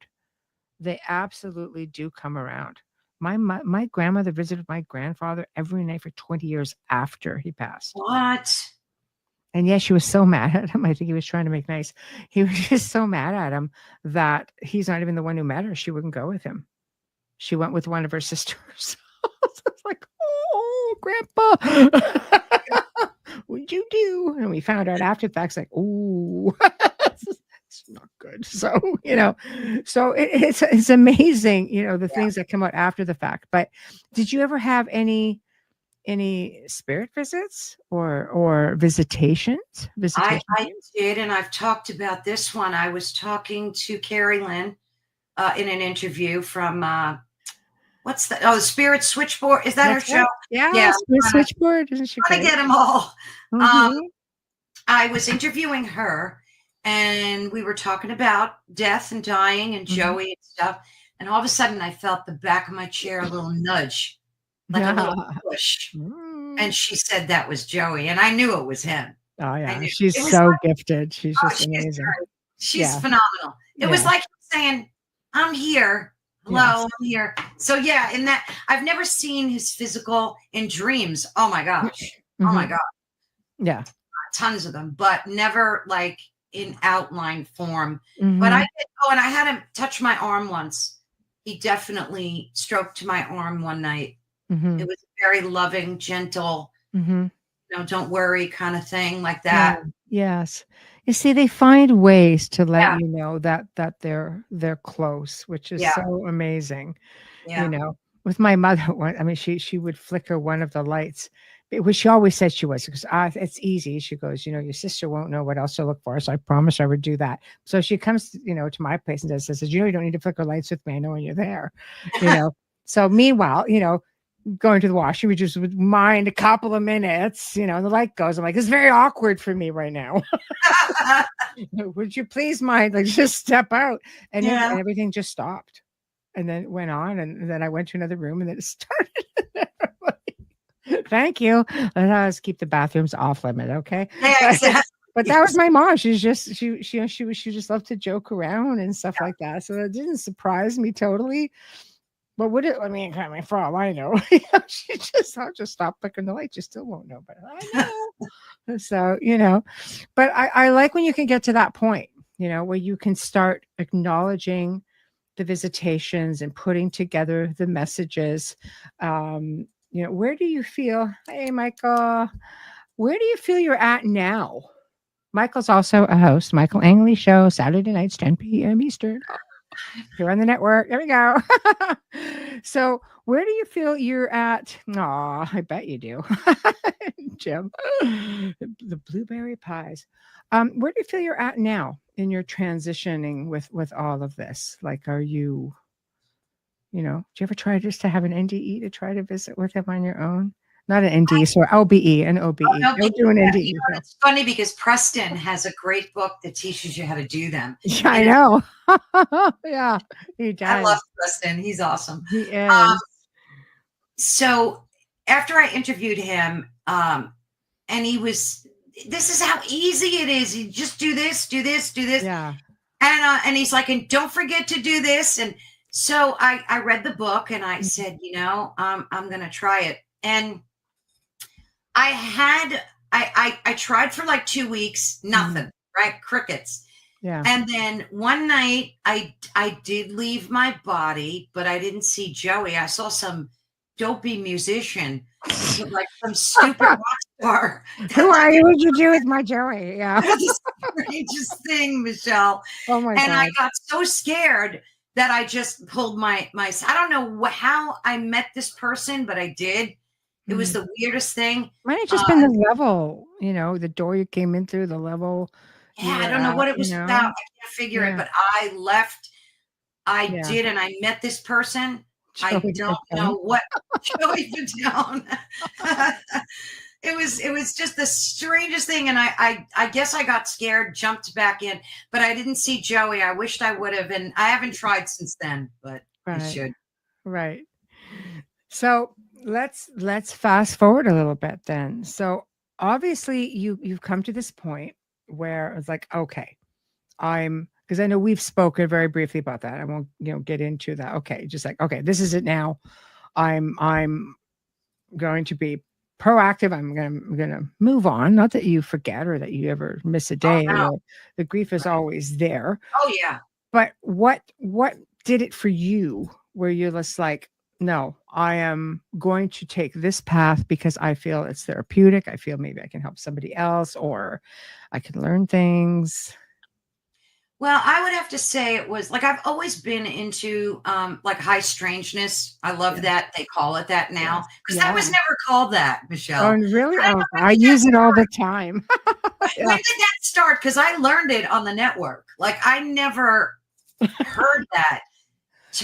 They absolutely do come around. My grandmother visited my grandfather every night for 20 years after he passed. What? And yes, she was so mad at him. I think he was trying to make nice. He was just so mad at him that he's not even the one who met her. She wouldn't go with him. She went with one of her sisters. It's like, oh, Grandpa, what'd you do? And we found out after the fact, it's like, oh, it's not good. So, so it's amazing, the things that come out after the fact. But did you ever have any spirit visits or visitations? I did, and I've talked about this one. I was talking to Carolann in an interview from what's the Spirit Switchboard? Is that her show? Yeah, Spirit Switchboard. Isn't she trying to get them all? I was interviewing her, and we were talking about death and dying and Joey and stuff. And all of a sudden, I felt the back of my chair a little nudge, like a little push. And she said that was Joey, and I knew it was him. Oh yeah, she's so gifted. She's just amazing. She's phenomenal. It was like saying, "I'm here. Hello, I'm here." So yeah, in that, I've never seen his physical in dreams. Oh my gosh. Oh my God. Yeah. Tons of them, but never like in outline form. But I did, and I had him touch my arm once. He definitely stroked my arm one night. It was very loving, gentle, don't worry kind of thing like that. Yes. You see, they find ways to let you know that they're close, which is so amazing. With my mother, she would flicker one of the lights, which she always said she was, because it's easy. She goes, your sister won't know what else to look for. So I promised I would do that. So she comes, to my place and says, you don't need to flicker lights with me. I know when you're there, So meanwhile, going to the washroom, we just would mind a couple of minutes, the light goes. I'm like, it's very awkward for me right now. Would you please mind, like, just step out? And then everything just stopped. And then it went on. And then I went to another room and then it started. Thank you. Let's keep the bathrooms off limit. Okay. Yeah, exactly. But that was my mom. She's just, she just loved to joke around and stuff like that. So that didn't surprise me totally. But would it? For all I know, I'll just stop flickering the light. You still won't know, but I know. So, but I like when you can get to that point, where you can start acknowledging the visitations and putting together the messages. Where do you feel? Hey, Michael, where do you feel you're at now? Michael's also a host, Michael Angley Show, Saturday nights, 10 p.m. Eastern. You're on the network. There we go. So where do you feel you're at? Aw, I bet you do. Jim, the blueberry pies. Where do you feel you're at now in your transitioning with all of this? Like, are you, do you ever try just to have an NDE to try to visit with him on your own? Not an ND, so LBE and OBE. Oh, Don't do an ND. You know, it's funny because Preston has a great book that teaches you how to do them. Yeah, I know. Yeah, he does. I love Preston. He's awesome. He is. So after I interviewed him, and this is how easy it is. You just do this, do this, do this. Yeah. And he's like, and don't forget to do this. And so I read the book and I said, I'm going to try it. And I tried for like 2 weeks, nothing, right? Crickets. Yeah. And then one night I did leave my body, but I didn't see Joey. I saw some dopey musician, like some stupid rock star. Who are you? What'd you do with my Joey? Yeah. The strangest thing, Michelle. Oh my God. And I got so scared that I just pulled my I don't know how I met this person, but I did. It was the weirdest thing. Might have just been the level, the door you came in through, the level. Yeah, I don't know what it was about. I can't figure it, but I left. I did, and I met this person. I don't know what Joey Padone. It was just the strangest thing, and I guess I got scared, jumped back in, but I didn't see Joey. I wished I would have, and I haven't tried since then, but I should. Right. So let's fast forward a little bit then. So obviously you've come to this point where it's like, okay, because I know we've spoken very briefly about that. I won't, get into that. Okay. Just like, okay, this is it now. I'm going to be proactive. I'm going to move on. Not that you forget or that you ever miss a day. Oh, no. The grief is always there. Oh yeah. But what did it for you where you're just like, no, I am going to take this path because I feel it's therapeutic. I feel maybe I can help somebody else or I can learn things. Well, I would have to say it was like I've always been into like high strangeness. I love that they call it that now because that was never called that, Michelle. Oh, really? I use it all the time. When did that start? Because I learned it on the network. Like I never heard that.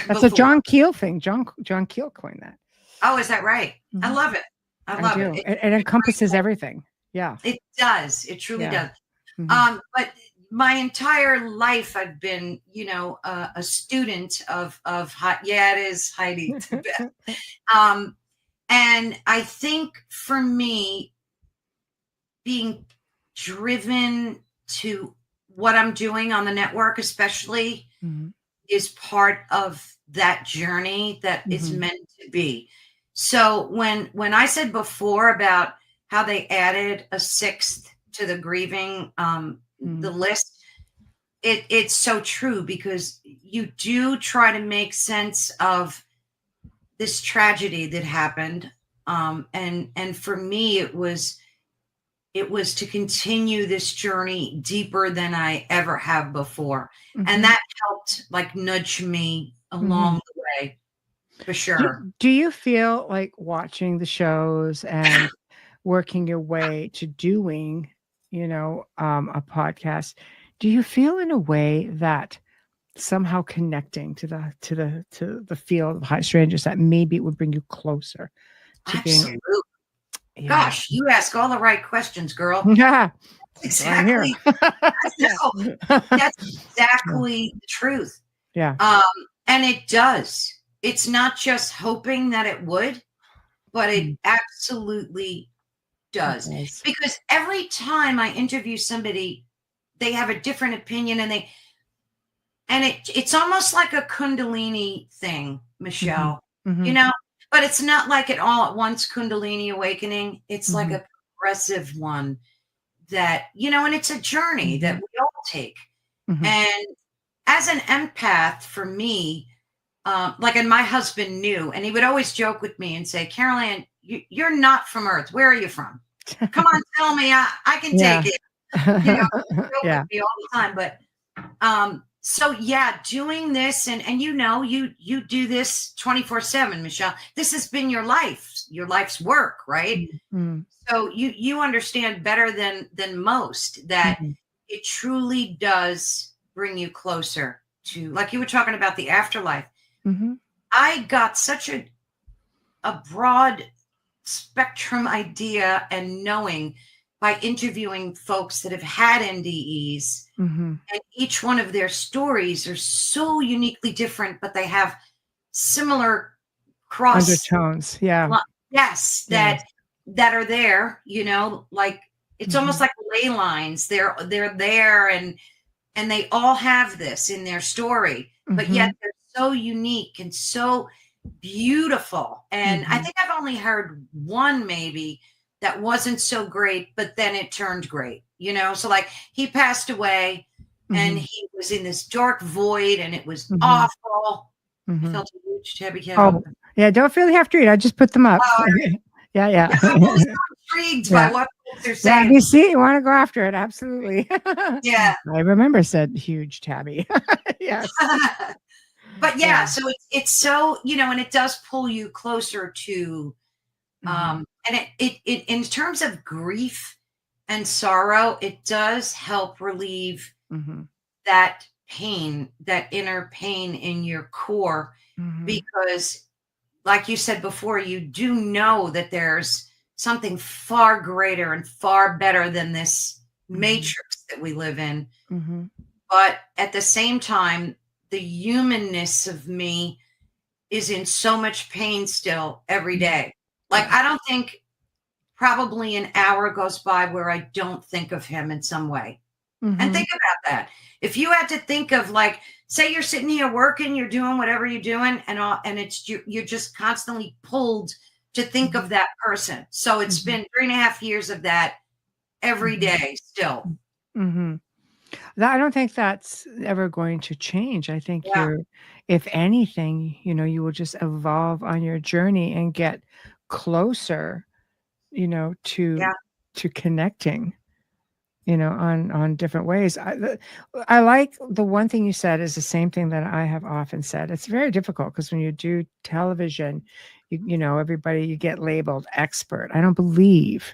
That's a John Keel thing. John Keel coined that. Oh, is that right? I love it. I love it. It encompasses everything. Yeah. It does. It truly does. But my entire life I've been, a student of it is Heidi Tibet. And I think for me, being driven to what I'm doing on the network, especially, is part of that journey that is meant to be. So when I said before about how they added a 6th to the grieving, the list, it's so true because you do try to make sense of this tragedy that happened. And for me, it was to continue this journey deeper than I ever have before. And that helped like nudge me along the way for sure. Do you feel like watching the shows and working your way to doing, a podcast, do you feel in a way that somehow connecting to the field of high strangers that maybe it would bring you closer to Absolutely. Gosh, you ask all the right questions, girl. Yeah, exactly. That's exactly the truth. Yeah. And it does. It's not just hoping that it would, but it absolutely does. Because every time I interview somebody, they have a different opinion and it's almost like a Kundalini thing, Michelle, but it's not like an all at once Kundalini awakening. It's like a progressive one that, and it's a journey that we all take. And as an empath for me, and my husband knew, and he would always joke with me and say, Carolann, you're not from Earth. Where are you from? Come on, tell me. I can take it. Joke with me all the time. But so doing this and you do this 24/7, Michelle. This has been your life's work, right? So you understand better than most that it truly does bring you closer to, like you were talking about the afterlife. I got such a broad spectrum idea and knowing by interviewing folks that have had NDEs, and each one of their stories are so uniquely different, but they have similar cross undertones. Yeah. Yes, that are there, you know, like it's almost like ley lines. They're there, and they all have this in their story, but yet they're so unique and so beautiful. And I think I've only heard one maybe that wasn't so great, but then it turned great, you know? So like he passed away and he was in this dark void and it was awful. I felt a huge tabby cat. Oh, yeah. Don't feel you have to read. I just put them up. Yeah. I'm always so intrigued by what folks are saying. Yeah, you see, you want to go after it. Absolutely. Yeah. I remember said huge tabby. Yes. But so it's so, you know, and it does pull you closer to, and it in terms of grief and sorrow, it does help relieve that pain, that inner pain in your core, because like you said before, you do know that there's something far greater and far better than this matrix that we live in. But at the same time, the humanness of me is in so much pain still every day. Like, I don't think probably an hour goes by where I don't think of him in some way. And think about that. If you had to think of, like, say you're sitting here working, you're doing whatever you're doing, and it's you're just constantly pulled to think of that person. So it's been 3.5 years of that every day still. I don't think that's ever going to change. I think if anything, you know, you will just evolve on your journey and get closer, you know, to connecting, you know, on different ways. I like the one thing you said is the same thing that I have often said. It's very difficult because when you do television, you know, everybody, you get labeled expert. I don't believe,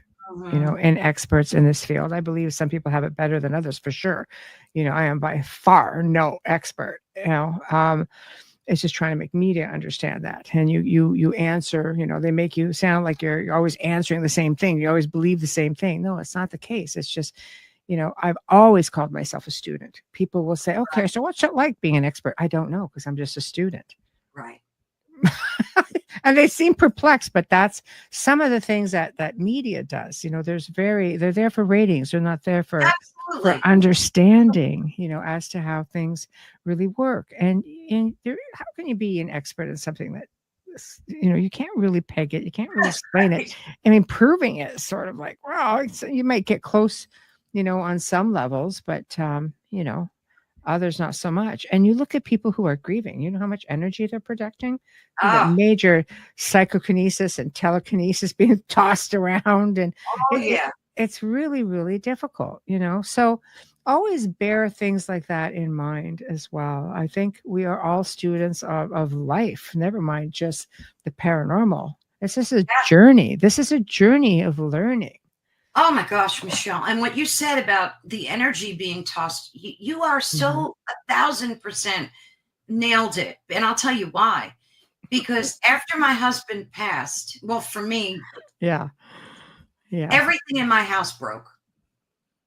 you know, in experts in this field. I believe some people have it better than others for sure. You know, I am by far no expert, you know, it's just trying to make media understand that. And you answer, you know, they make you sound like you're always answering the same thing. You always believe the same thing. No, it's not the case. It's just, you know, I've always called myself a student. People will say, okay, so what's it like being an expert? I don't know, because I'm just a student. Right. And they seem perplexed, but that's some of the things that media does. You know, they're there for ratings. They're not there for understanding, you know, as to how things really work. And how can you be an expert in something that, you know, you can't really peg it. You can't really explain it. I mean, proving it is sort of like, well, you might get close, you know, on some levels, but, you know, others not so much. And you look at people who are grieving, you know how much energy they're projecting? Major psychokinesis and telekinesis being tossed around. And it's really, really difficult, you know? So always bear things like that in mind as well. I think we are all students of life, never mind just the paranormal. This is a journey. This is a journey of learning. Oh my gosh, Michelle. And what you said about the energy being tossed, you are so 1,000% nailed it. And I'll tell you why. Because after my husband passed, well, for me, everything in my house broke.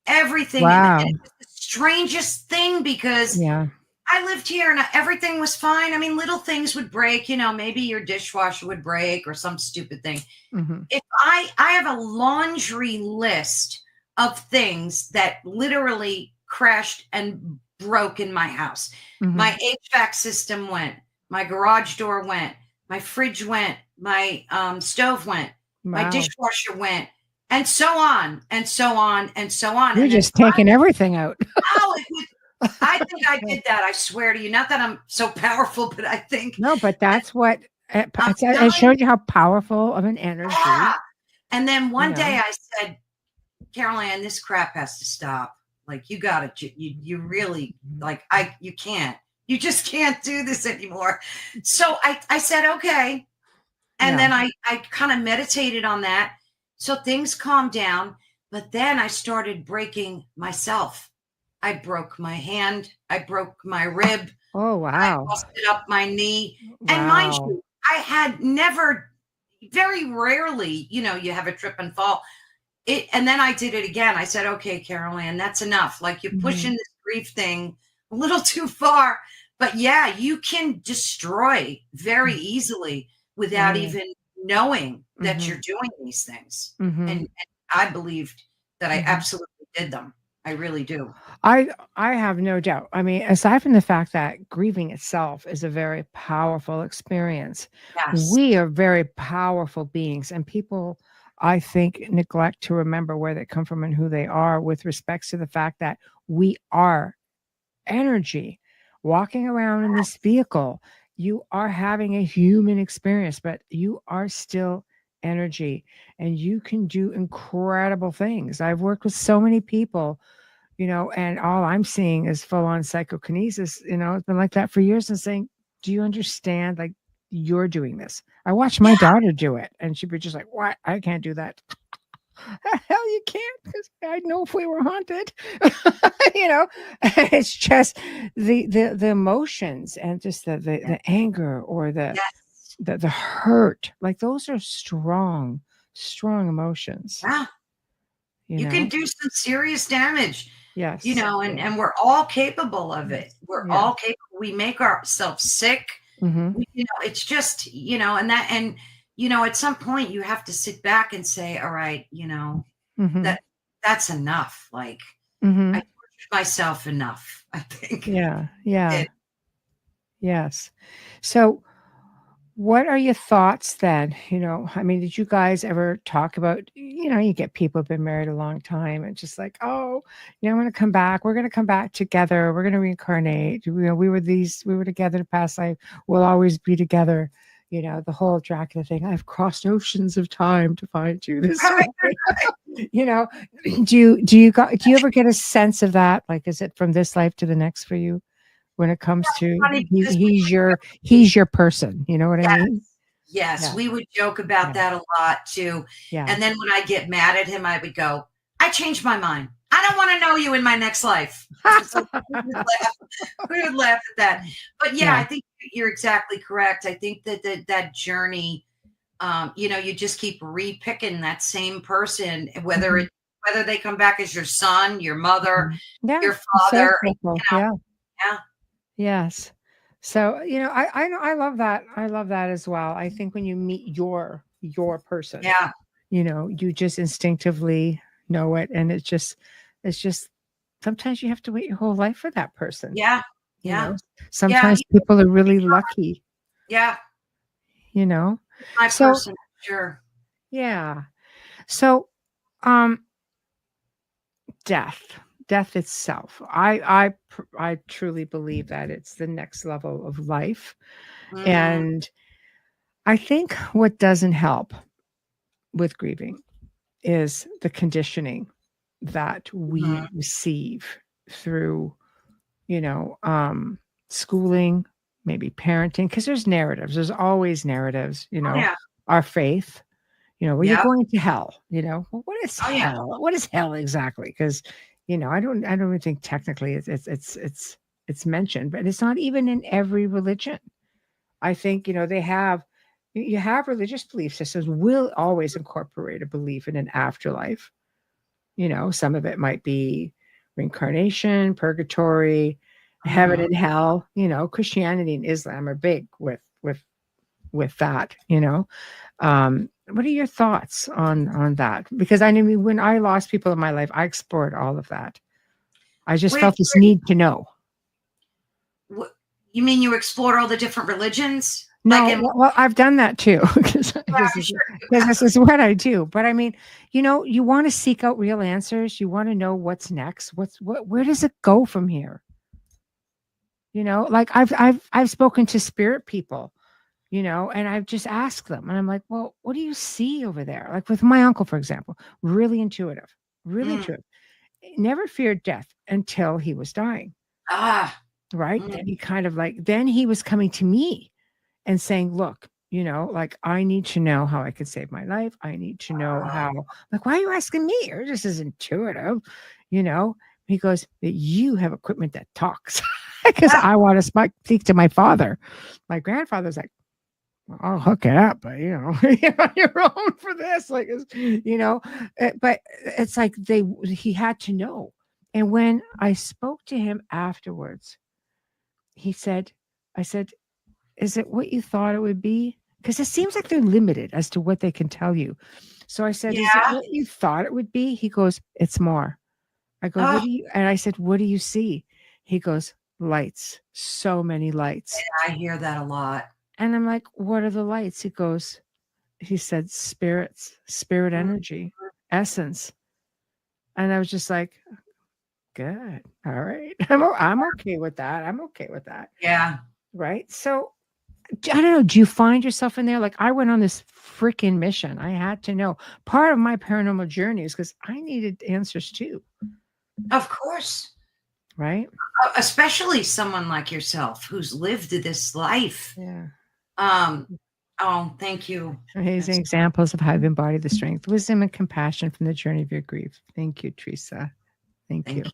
Everything. Wow. And it was the strangest thing because I lived here and everything was fine. I mean, little things would break, you know, maybe your dishwasher would break or some stupid thing. If I have a laundry list of things that literally crashed and broke in my house. My HVAC system went, my garage door went, my fridge went, my stove went, my dishwasher went, and so on, and so on, and so on. You're just taking everything out. I think I did that. I swear to you. Not that I'm so powerful, but I think. No, but that's what it showed you how powerful of an energy. And then one day I said, Carolann, this crap has to stop. Like, you got to, you really, like, you can't. You just can't do this anymore. So I said, okay. And then I kind of meditated on that. So things calmed down. But then I started breaking myself. I broke my hand. I broke my rib. Oh, wow. I busted up my knee. Wow. And mind you, I had never, very rarely, you have a trip and fall. And then I did it again. I said, okay, Carolann, that's enough. Like, you're pushing this grief thing a little too far. But yeah, you can destroy very easily without even knowing that you're doing these things. And I believed that I absolutely did them. I really do. I have no doubt. I mean, aside from the fact that grieving itself is a very powerful experience, Yes. we are very powerful beings, and people, I think, neglect to remember where they come from and who they are with respects to the fact that we are energy walking around in this vehicle. You are having a human experience, but you are still energy, and you can do incredible things. I've worked with so many people, and all I'm seeing is full on psychokinesis. It's been like that for years, and saying, do you understand? Like, you're doing this. I watched my daughter do it, and she'd be just like, what? I can't do that. Hell, you can't, because I'd know if we were haunted. It's just the emotions, and just the anger, or the hurt. Like, those are strong emotions. Yeah. You can do some serious damage. Yes. And we're all capable of it. We're all capable. We make ourselves sick. It's just, at some point you have to sit back and say, all right, that's enough. Like, I tortured myself enough, I think. Yeah. Yes. So what are your thoughts then? I mean, did you guys ever talk about, you get people who've been married a long time and just like, oh, I'm going to come back. We're going to come back together. We're going to reincarnate. We were together in the past life. We'll always be together. The whole Dracula thing. I've crossed oceans of time to find you. This way. Do you ever get a sense of that? Like, is it from this life to the next for you? When it comes to he's your person, you know what I mean? Yes, we would joke about that a lot too. Yeah. And then when I get mad at him, I would go, I changed my mind. I don't want to know you in my next life. So we would laugh at that. But I think you're exactly correct. I think that journey, you just keep repicking that same person, whether they come back as your son, your mother, your father. Yes. So, I love that. I love that as well. I think when you meet your person, you just instinctively know it. And it's just sometimes you have to wait your whole life for that person. Yeah. Sometimes people are really lucky. Yeah. My person, sure. Yeah. So, death itself. I truly believe that it's the next level of life. And I think what doesn't help with grieving is the conditioning that we receive through, schooling, maybe parenting, because there's narratives. There's always narratives, our faith, well, you're going to hell, well, what is hell? What is hell exactly? Because I don't even think technically it's mentioned, but it's not even in every religion. I think, you have religious belief systems will always incorporate a belief in an afterlife. Some of it might be reincarnation, purgatory, heaven and hell. Christianity and Islam are big with that. What are your thoughts on that? Because I mean, when I lost people in my life, I explored all of that. I just felt this need to know. You mean you explored all the different religions? No, well, I've done that too, because this is what I do. But I mean, you want to seek out real answers. You want to know what's next. Where does it go from here? Like I've spoken to spirit people, and I've just asked them, and I'm like, well, what do you see over there? Like with my uncle, for example, really intuitive. Never feared death until he was dying. Right. Then he was coming to me and saying, look, like, I need to know how I could save my life. I need to know how, like, why are you asking me? You're just as intuitive, He goes, you have equipment that talks, because I want to speak to my father. My grandfather's like, I'll hook it up, but you're on your own for this. Like, but it's like he had to know. And when I spoke to him afterwards, he said, I said, is it what you thought it would be? Because it seems like they're limited as to what they can tell you. So I said, is it what you thought it would be? He goes, it's more. I go, what do you, and I said, what do you see? He goes, lights, so many lights. Yeah, I hear that a lot. And I'm like, what are the lights? He said, spirits, spirit energy, essence. And I was just like, good. All right. I'm okay with that. I'm okay with that. Yeah. Right. So I don't know. Do you find yourself in there? Like, I went on this freaking mission. I had to know. Part of my paranormal journey is because I needed answers too. Of course. Right. Especially someone like yourself who's lived this life. Yeah. Oh, thank you. Amazing examples of how you've embodied the strength, wisdom, and compassion from the journey of your grief. Thank you, Teresa. Thank you.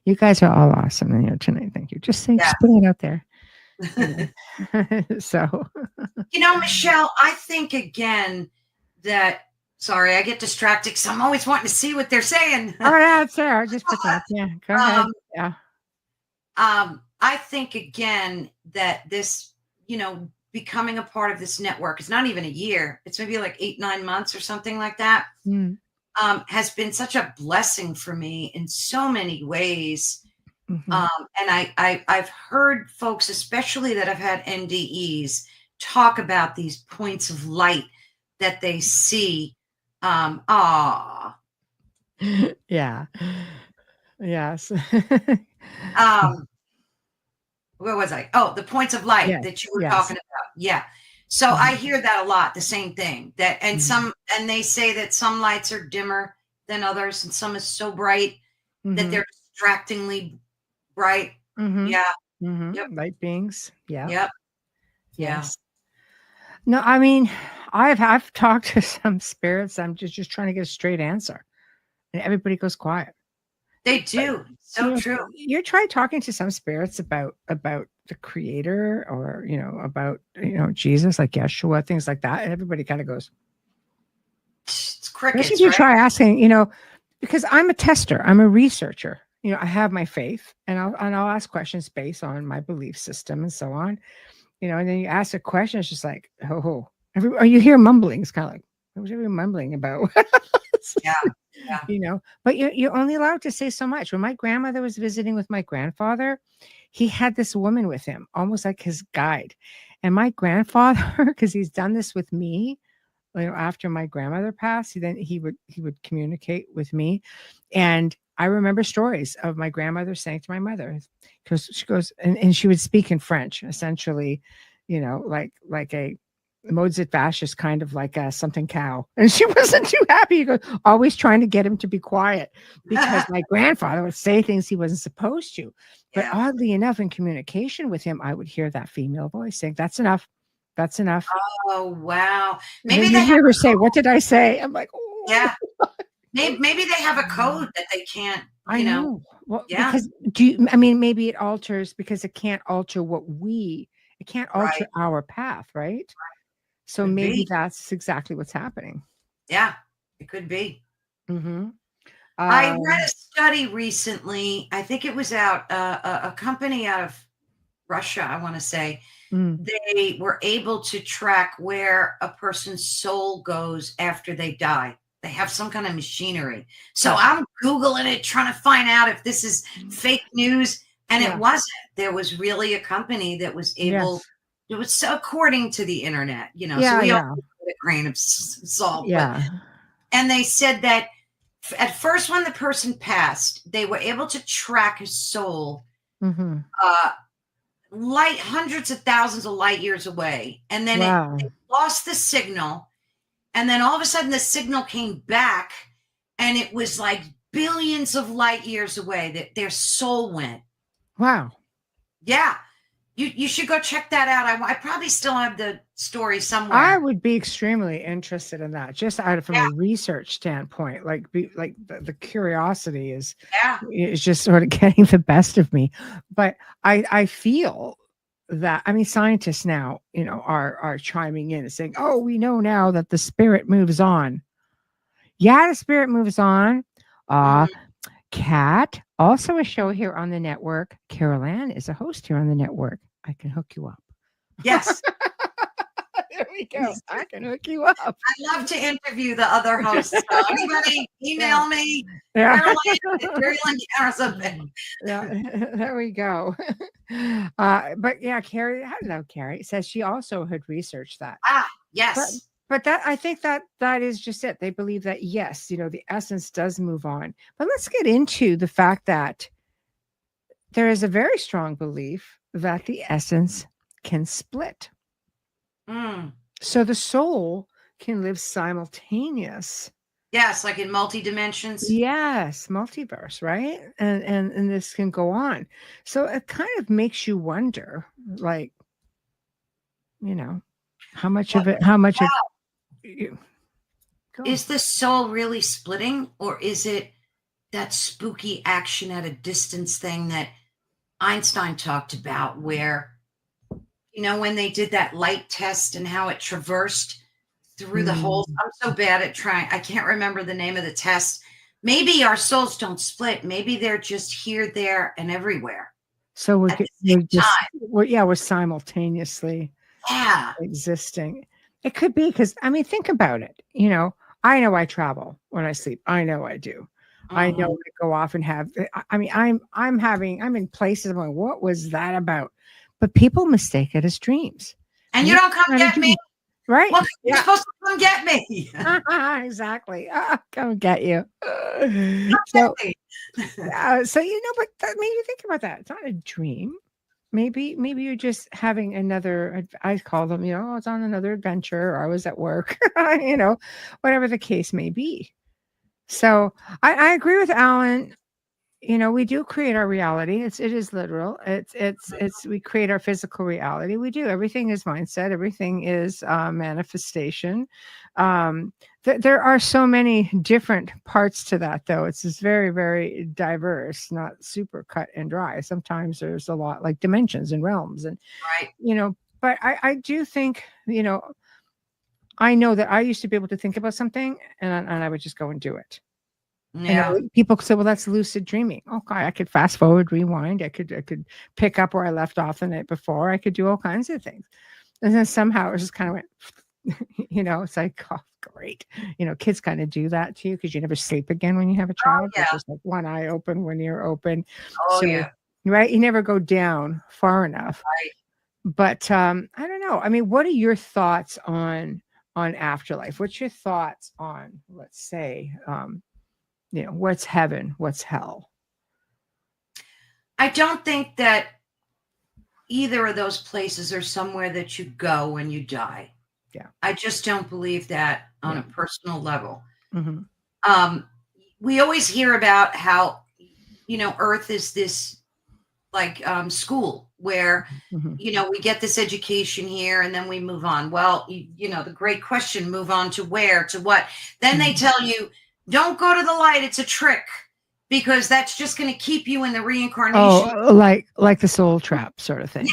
You guys are all awesome in here tonight. Thank you. Just putting it out there. So, Michelle, I think again that, sorry, I get distracted because I'm always wanting to see what they're saying. Oh, that's there. Just put that. Yeah, go ahead. Yeah. I think again that this, becoming a part of this network, it's not even a year. It's maybe like 8-9 months or something like that. Has been such a blessing for me in so many ways. Mm-hmm. And I've heard folks, especially that have had NDEs, talk about these points of light that they see. Yeah. Yes. Where was I? Oh, the points of light that you were talking about. Yeah. So I hear that a lot, the same thing, that, and and they say that some lights are dimmer than others, and some is so bright that they're distractingly bright. Yeah. Yep. Light beings. Yeah. Yep. Yes. No, I mean, I've talked to some spirits. I'm just trying to get a straight answer, and everybody goes quiet. They do. So true. You try talking to some spirits about the creator, or about Jesus, like Yeshua, things like that, and everybody kind of goes. It's crickets. If you try asking, because I'm a tester, I'm a researcher. I have my faith, and I'll ask questions based on my belief system and so on. And then you ask a question, it's just like, or you hear mumbling. It's kind of like, what was everyone mumbling about? Yeah. But you're only allowed to say so much. When my grandmother was visiting with my grandfather, he had this woman with him, almost like his guide. And my grandfather, because he's done this with me, after my grandmother passed, he would communicate with me. And I remember stories of my grandmother saying to my mother, because she goes, and she would speak in French, essentially, like a Mozart Vashis, kind of like a something cow. And she wasn't too happy. He goes, always trying to get him to be quiet, because my grandfather would say things he wasn't supposed to. But oddly enough, in communication with him, I would hear that female voice saying, that's enough. That's enough. Oh, wow. Maybe they hear her say, what did I say? I'm like, oh. Yeah. Maybe they have a code that they can't, I know. Well, yeah. Because maybe it alters, because it can't alter it can't alter our path, right? So maybe that's exactly what's happening. Yeah, it could be. I read a study recently. I think it was out a company out of Russia, I want to say. They were able to track where a person's soul goes after they die. They have some kind of machinery. So I'm Googling it, trying to find out if this is fake news. And it wasn't. There was really a company that was able, it was according to the internet, so we all put a grain of salt. Yeah. And they said that at first, when the person passed, they were able to track his soul hundreds of thousands of light years away. And then it lost the signal. And then all of a sudden the signal came back, and it was like billions of light years away that their soul went. Wow. Yeah. You should go check that out. I probably still have the story somewhere. I would be extremely interested in that, just from a research standpoint. The curiosity is just sort of getting the best of me. But I feel that, I mean, scientists now, are chiming in and saying, oh, we know now that the spirit moves on. Yeah, the spirit moves on. Mhm. Cat, also a show here on the network. Carolann is a host here on the network. I can hook you up. Yes. There we go. I can hook you up. I'd love to interview the other hosts. So anybody email me. Yeah. Carolann, Ethereal Encounters Unveiled. Yeah, there we go. But yeah, Carrie, hello, Carrie, says she also had researched that. Yes. But that, I think that is just it. They believe that, yes, the essence does move on. But let's get into the fact that there is a very strong belief that the essence can split. So the soul can live simultaneous. Yes, like in multi-dimensions. Yes, multiverse, right? And this can go on. So it kind of makes you wonder, like, how much of you. Is the soul really splitting, or is it that spooky action at a distance thing that Einstein talked about, where, when they did that light test and how it traversed through the holes? I'm so bad at trying. I can't remember the name of the test. Maybe our souls don't split. Maybe they're just here, there, and everywhere. So we're simultaneously existing. It could be because, I mean, think about it. I know I travel when I sleep. I know I do. I know I go off and have. I mean, I'm in places. I'm going, what was that about? But people mistake it as dreams. And you don't come get me. Right? Well, you're supposed to come get me. Exactly. Come get you. So, but maybe think about that. It's not a dream. Maybe you're just having another. I call them. I was on another adventure, or I was at work. Whatever the case may be. So I agree with Alan. We do create our reality. It is literal. We create our physical reality. We do. Everything is mindset. Everything is manifestation. There are so many different parts to that, though. It's just very, very diverse, not super cut and dry. Sometimes there's a lot like dimensions and realms, and But I do think, I know that I used to be able to think about something, and I would just go and do it. Yeah. And people say, well, that's lucid dreaming. Okay, I could fast forward, rewind. I could pick up where I left off the night before. I could do all kinds of things. And then somehow it just kind of went, it's like, oh, great. Kids kind of do that to you because you never sleep again when you have a child. It's just like one eye open, one ear open. Right? You never go down far enough. Right. But I don't know. I mean, what are your thoughts on afterlife? What's your thoughts on, let's say, what's heaven, what's hell? I don't think that either of those places are somewhere that you go when you die. Yeah. I just don't believe that on a personal level. Mm-hmm. We always hear about how, Earth is this like school where, we get this education here and then we move on. Well, the great question, move on to where, to what? Then they tell you, don't go to the light. It's a trick, because that's just going to keep you in the reincarnation. Oh, like the soul trap sort of thing.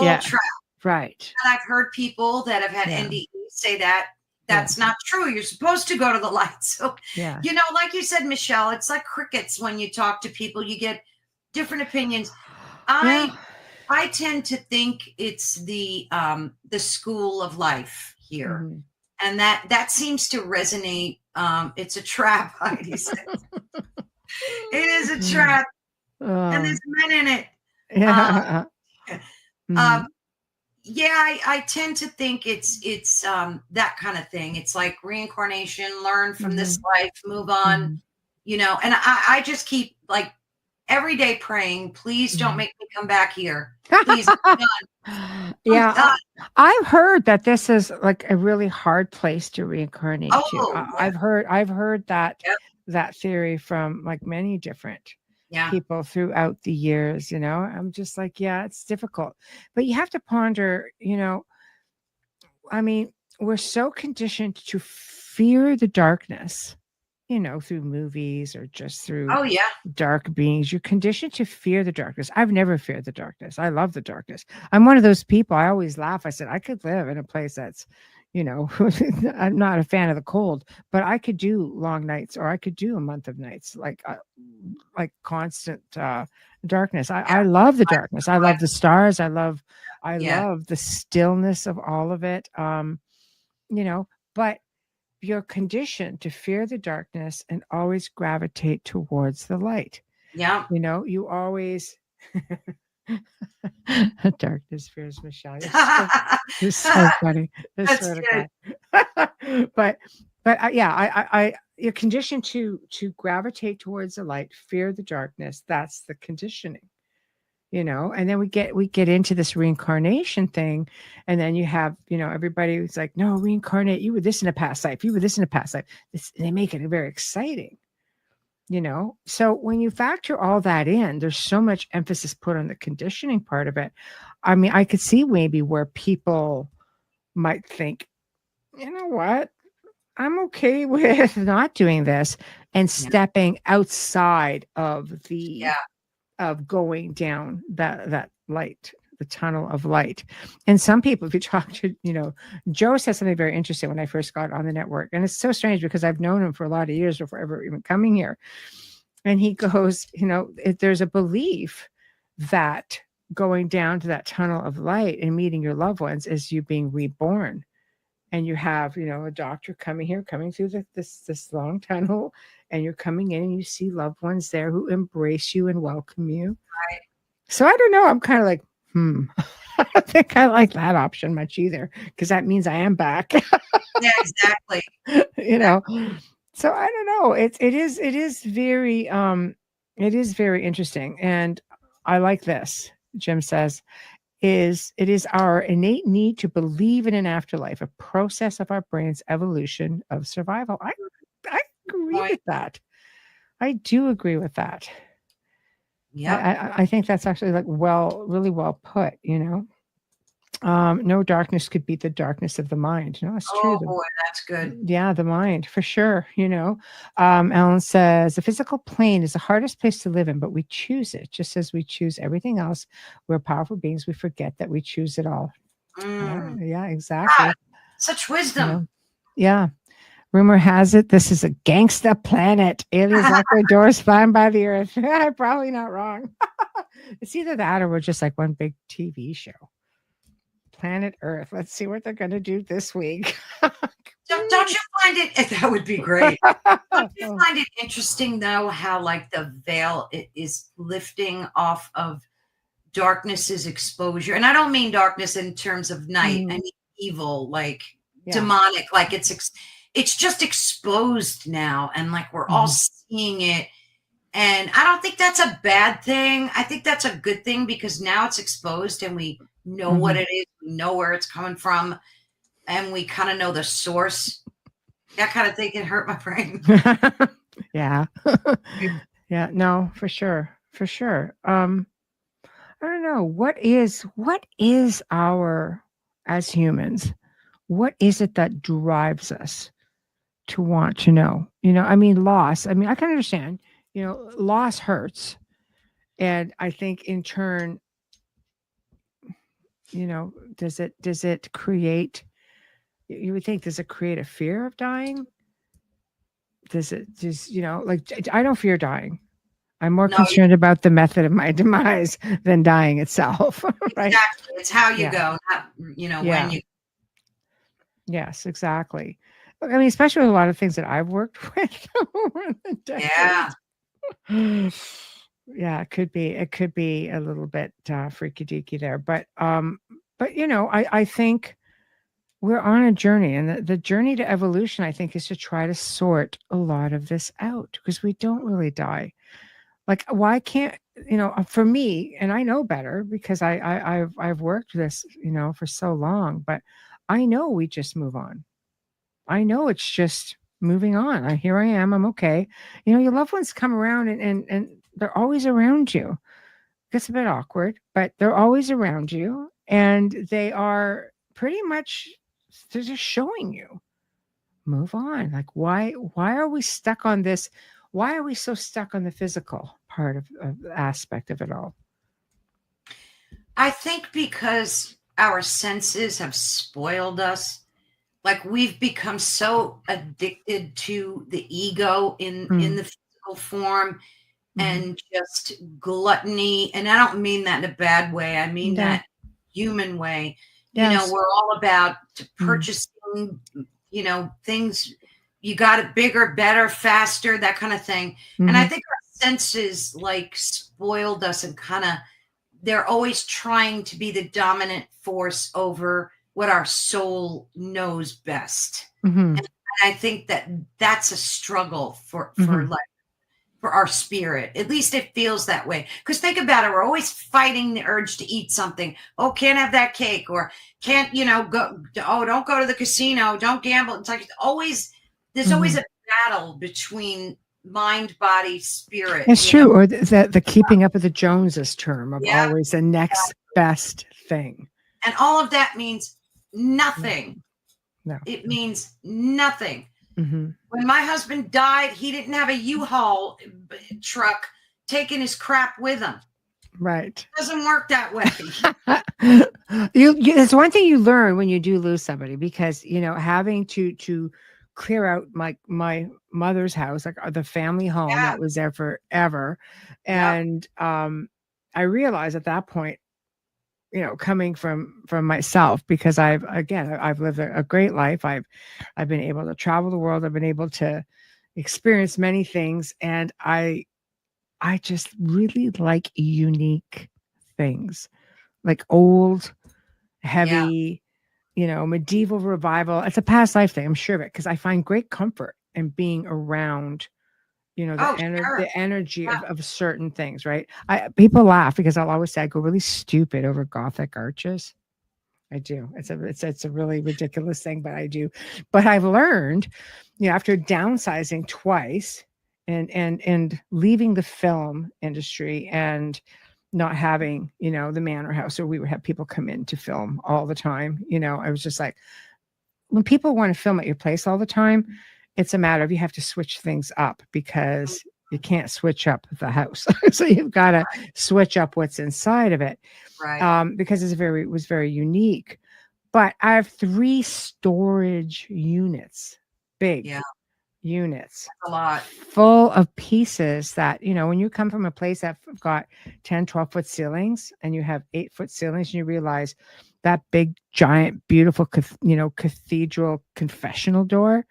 Yeah, trap. Right. And I've heard people that have had NDE say that that's not true. You're supposed to go to the light. So, like you said, Michelle, it's like crickets when you talk to people. You get different opinions. I tend to think it's the school of life here, and that seems to resonate. It's a trap, Heidi says. It is a trap, and there's men in it. I tend to think it's that kind of thing. It's like reincarnation, learn from this life, move on, and I just keep like every day praying, please don't make me come back here. Please. I've heard that this is like a really hard place to reincarnate to. I've heard that that theory from like many different people throughout the years. I'm just like, it's difficult, but you have to ponder. I mean, we're so conditioned to fear the darkness through movies or just through Oh yeah. dark beings. You're conditioned to fear the darkness. I've never feared the darkness. I love the darkness. I'm one of those people. I always laugh. I said I could live in a place that's, I'm not a fan of the cold, but I could do long nights, or I could do a month of nights, like constant darkness. I love the darkness. I love the stars. I love the stillness of all of it. But you're conditioned to fear the darkness and always gravitate towards the light. Yeah. You always darkness fears Michelle. It's so funny. That's good. But I you're conditioned to gravitate towards the light, fear the darkness. That's the conditioning. And then we get into this reincarnation thing, and then you have everybody who's like, no, reincarnate, you were this in a past life, you were this in a past life. They make it very exciting, so when you factor all that in, there's so much emphasis put on the conditioning part of it. I mean, I could see maybe where people might think, you know what, I'm okay with not doing this and stepping outside of the of going down that light, the tunnel of light. And some people, if you talk to, Joe said something very interesting when I first got on the network. And it's so strange because I've known him for a lot of years before ever even coming here. And he goes, there's a belief that going down to that tunnel of light and meeting your loved ones is you being reborn. And you have, a doctor coming through this long tunnel, and you're coming in and you see loved ones there who embrace you and welcome you. Right. So I don't know. I'm kind of like, I don't think I like that option much either, because that means I am back. Yeah, exactly. So I don't know. It is very interesting. And I like this. Jim says, it is our innate need to believe in an afterlife, a process of our brain's evolution of survival. I agree with that. I do agree with that. Yeah, I think that's actually really well put. No darkness could beat the darkness of the mind. It's true. Oh boy, that's good. Yeah, the mind, for sure. Ellen says the physical plane is the hardest place to live in, but we choose it. Just as we choose everything else, we're powerful beings. We forget that we choose it all. Yeah, exactly. God, such wisdom. Yeah. Rumor has it this is a gangsta planet. Aliens lock their doors, flying by the earth. Probably not wrong. It's either that or we're just like one big TV show. Planet Earth. Let's see what they're going to do this week. Don't you find it? That would be great. Don't you find it interesting, though, how the veil is lifting off of darkness's exposure? And I don't mean darkness in terms of night. I mean evil, demonic. It's just exposed now, and we're all seeing it. And I don't think that's a bad thing. I think that's a good thing, because now it's exposed and we know what it is. We know where it's coming from, and we kind of know the source. That kind of thing can hurt my brain. Yeah. Yeah, no, for sure. I don't know. What is our, as humans, what is it that drives us to want to know? Loss. I can understand, loss hurts. And I think in turn, does it create, you would think, does it create a fear of dying? Does it just, I don't fear dying. I'm more concerned about the method of my demise than dying itself. Right? Exactly. It's how you go, not, when you. Yes, exactly. Especially with a lot of things that I've worked with over the decades. Yeah. Yeah, it could be a little bit freaky deaky there, but I think we're on a journey, and the journey to evolution, I think, is to try to sort a lot of this out, because we don't really die. Why can't, for me, and I know better because I've worked this, for so long, but I know we just move on. I know it's just moving on. Here I am. I'm okay. Your loved ones come around and they're always around you. It gets a bit awkward, but they're always around you, and they are pretty much, they're just showing you move on. Like, why are we stuck on this? Why are we so stuck on the physical part of the aspect of it all? I think because our senses have spoiled us. Like, we've become so addicted to the ego in the physical form, and just gluttony. And I don't mean that in a bad way. I mean that human way. Yes. You know, we're all about purchasing, you know, things. You got it bigger, better, faster, that kind of thing. And I think our senses like spoiled us, and kind of, they're always trying to be the dominant force over what our soul knows best. And I think that that's a struggle for like, for our spirit. At least it feels that way. Because think about it, we're always fighting the urge to eat something. Oh, can't have that cake, or can't, you know, go. Oh, don't go to the casino. Don't gamble. It's like always, there's always a battle between mind, body, spirit. It's true. Or the keeping up with the Joneses term of always the next best thing. And all of that means nothing. No. It means nothing. When my husband died, he didn't have a U-Haul truck taking his crap with him. Right. It doesn't work that way. There's one thing you learn when you do lose somebody, because, you know, having to clear out my mother's house, like the family home that was there forever. And I realized at that point, you know, coming from myself, because I've lived a great life. I've been able to travel the world. I've been able to experience many things. And I just really like unique things, like old, heavy, you know, medieval revival. It's a past life thing, I'm sure of it, because I find great comfort in being around, you know, the energy of certain things, right? People laugh because I'll always say I go really stupid over Gothic arches. I do. It's a really ridiculous thing, but I do. But I've learned, you know, after downsizing twice and leaving the film industry and not having, you know, the manor house, or we would have people come in to film all the time. You know, I was just like, when people want to film at your place all the time, it's a matter of, you have to switch things up, because you can't switch up the house. So you've got to switch up what's inside of it. Right. Because it was very unique. But I have 3 storage units, big units. That's a lot. Full of pieces that, you know, when you come from a place that's got 10, 12-foot ceilings, and you have 8-foot ceilings, and you realize that big, giant, beautiful, you know, cathedral confessional door,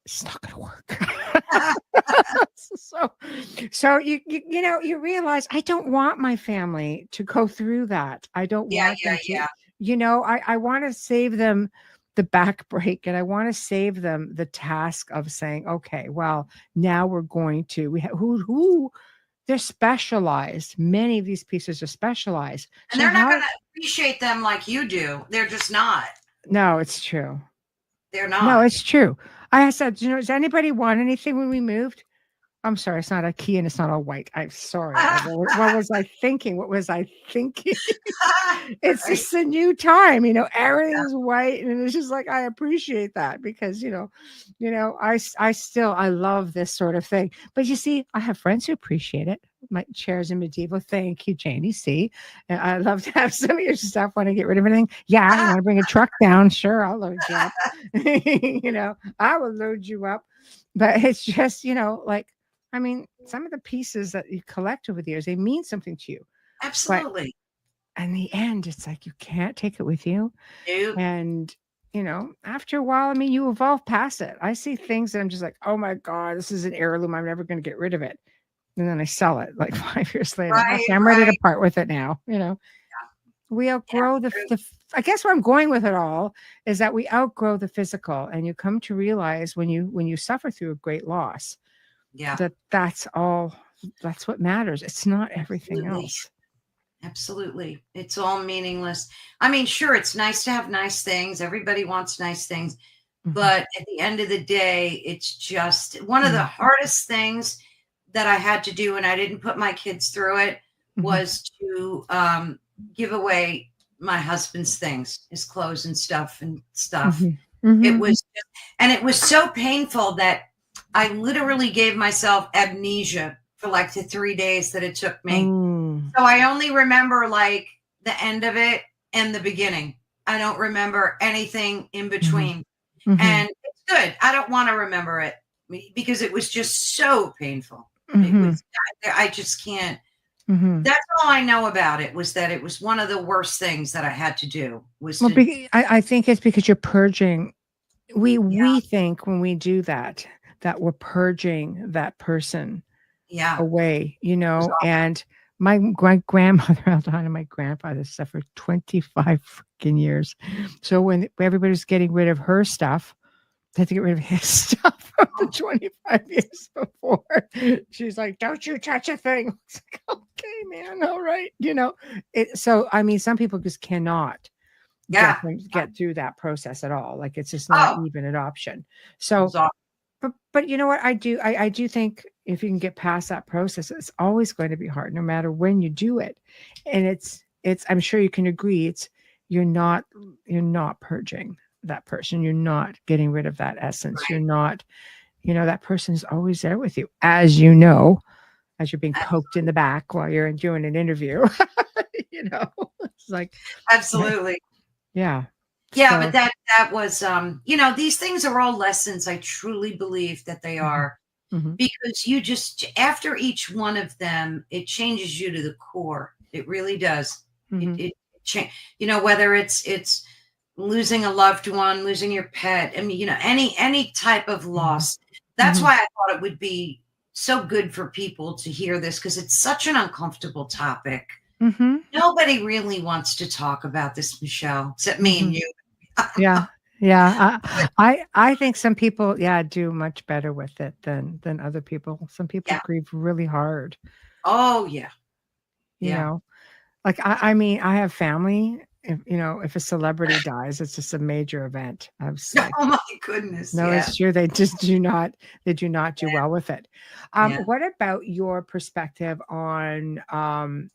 it's not going to work. so you know, you realize, I don't want my family to go through that. I don't want them to, you know, I want to save them the back break, and I want to save them the task of saying, okay, well, now we're going to, we have who they're specialized. Many of these pieces are specialized. And they're not going to appreciate them like you do. They're just not. No, it's true. They're not. No, it's true. I said, you know, does anybody want anything when we moved? I'm sorry, it's not a key and it's not all white. I'm sorry. What was I thinking? It's just a new time, you know, everything's white, and it's just like, I appreciate that, because, you know, I love this sort of thing. But you see, I have friends who appreciate it. My chairs in medieval. Thank you, Janie. See, and I love to have some of your stuff. Want to get rid of anything? Yeah, I want to bring a truck down. Sure, I'll load you up. You know, I will load you up. But it's just, you know, like, I mean, some of the pieces that you collect over the years, they mean something to you. Absolutely. But in the end, it's like, you can't take it with you. Nope. And, you know, after a while, I mean, you evolve past it. I see things that I'm just like, oh my God, this is an heirloom. I'm never going to get rid of it. And then I sell it like 5 years later. Right, okay, I'm ready to part with it now. You know, we outgrow the I guess where I'm going with it all is that we outgrow the physical, and you come to realize when you suffer through a great loss, that's what matters. It's not everything else. Absolutely. It's all meaningless. I mean, sure, it's nice to have nice things. Everybody wants nice things. But at the end of the day, it's just one of the hardest things that I had to do, and I didn't put my kids through it, was to give away my husband's things, his clothes and stuff. It was, and it was so painful that I literally gave myself amnesia for like the 3 days that it took me. So I only remember like the end of it and the beginning. I don't remember anything in between. And it's good. I don't want to remember it because it was just so painful. It was, I just can't. That's all I know about it, was that it was one of the worst things that I had to do. Was I think it's because you're purging. We think when we do that we're purging that person away, you know. And my grandmother and my grandfather suffered 25 freaking years. So when everybody was getting rid of her stuff, they had to get rid of his stuff from the 25 years before. She's like, "Don't you touch a thing." It's like, okay, man, all right, you know. So I mean, some people just cannot get through that process at all. Like, it's just not even an option. So, but you know what? I do think if you can get past that process, it's always going to be hard, no matter when you do it. And it's. I'm sure you can agree. You're not purging that person. You're not getting rid of that essence. You're not. You know, that person is always there with you, as you know, as you're being poked in the back while you're doing an interview. You know, it's like absolutely. Yeah. Yeah, so, but that was, you know, these things are all lessons. I truly believe that they are, because you just, after each one of them, it changes you to the core. It really does. You know, whether it's losing a loved one, losing your pet. I mean, you know, any type of loss. That's why I thought it would be so good for people to hear this, because it's such an uncomfortable topic. Nobody really wants to talk about this, Michelle, except me and you. Yeah. I think some people, do much better with it than other people. Some people grieve really hard. Oh yeah. You know, like I mean, I have family. If a celebrity dies, it's just a major event. I was like, oh my goodness. No, it's true. They just do not. They do not do well with it. What about your perspective on?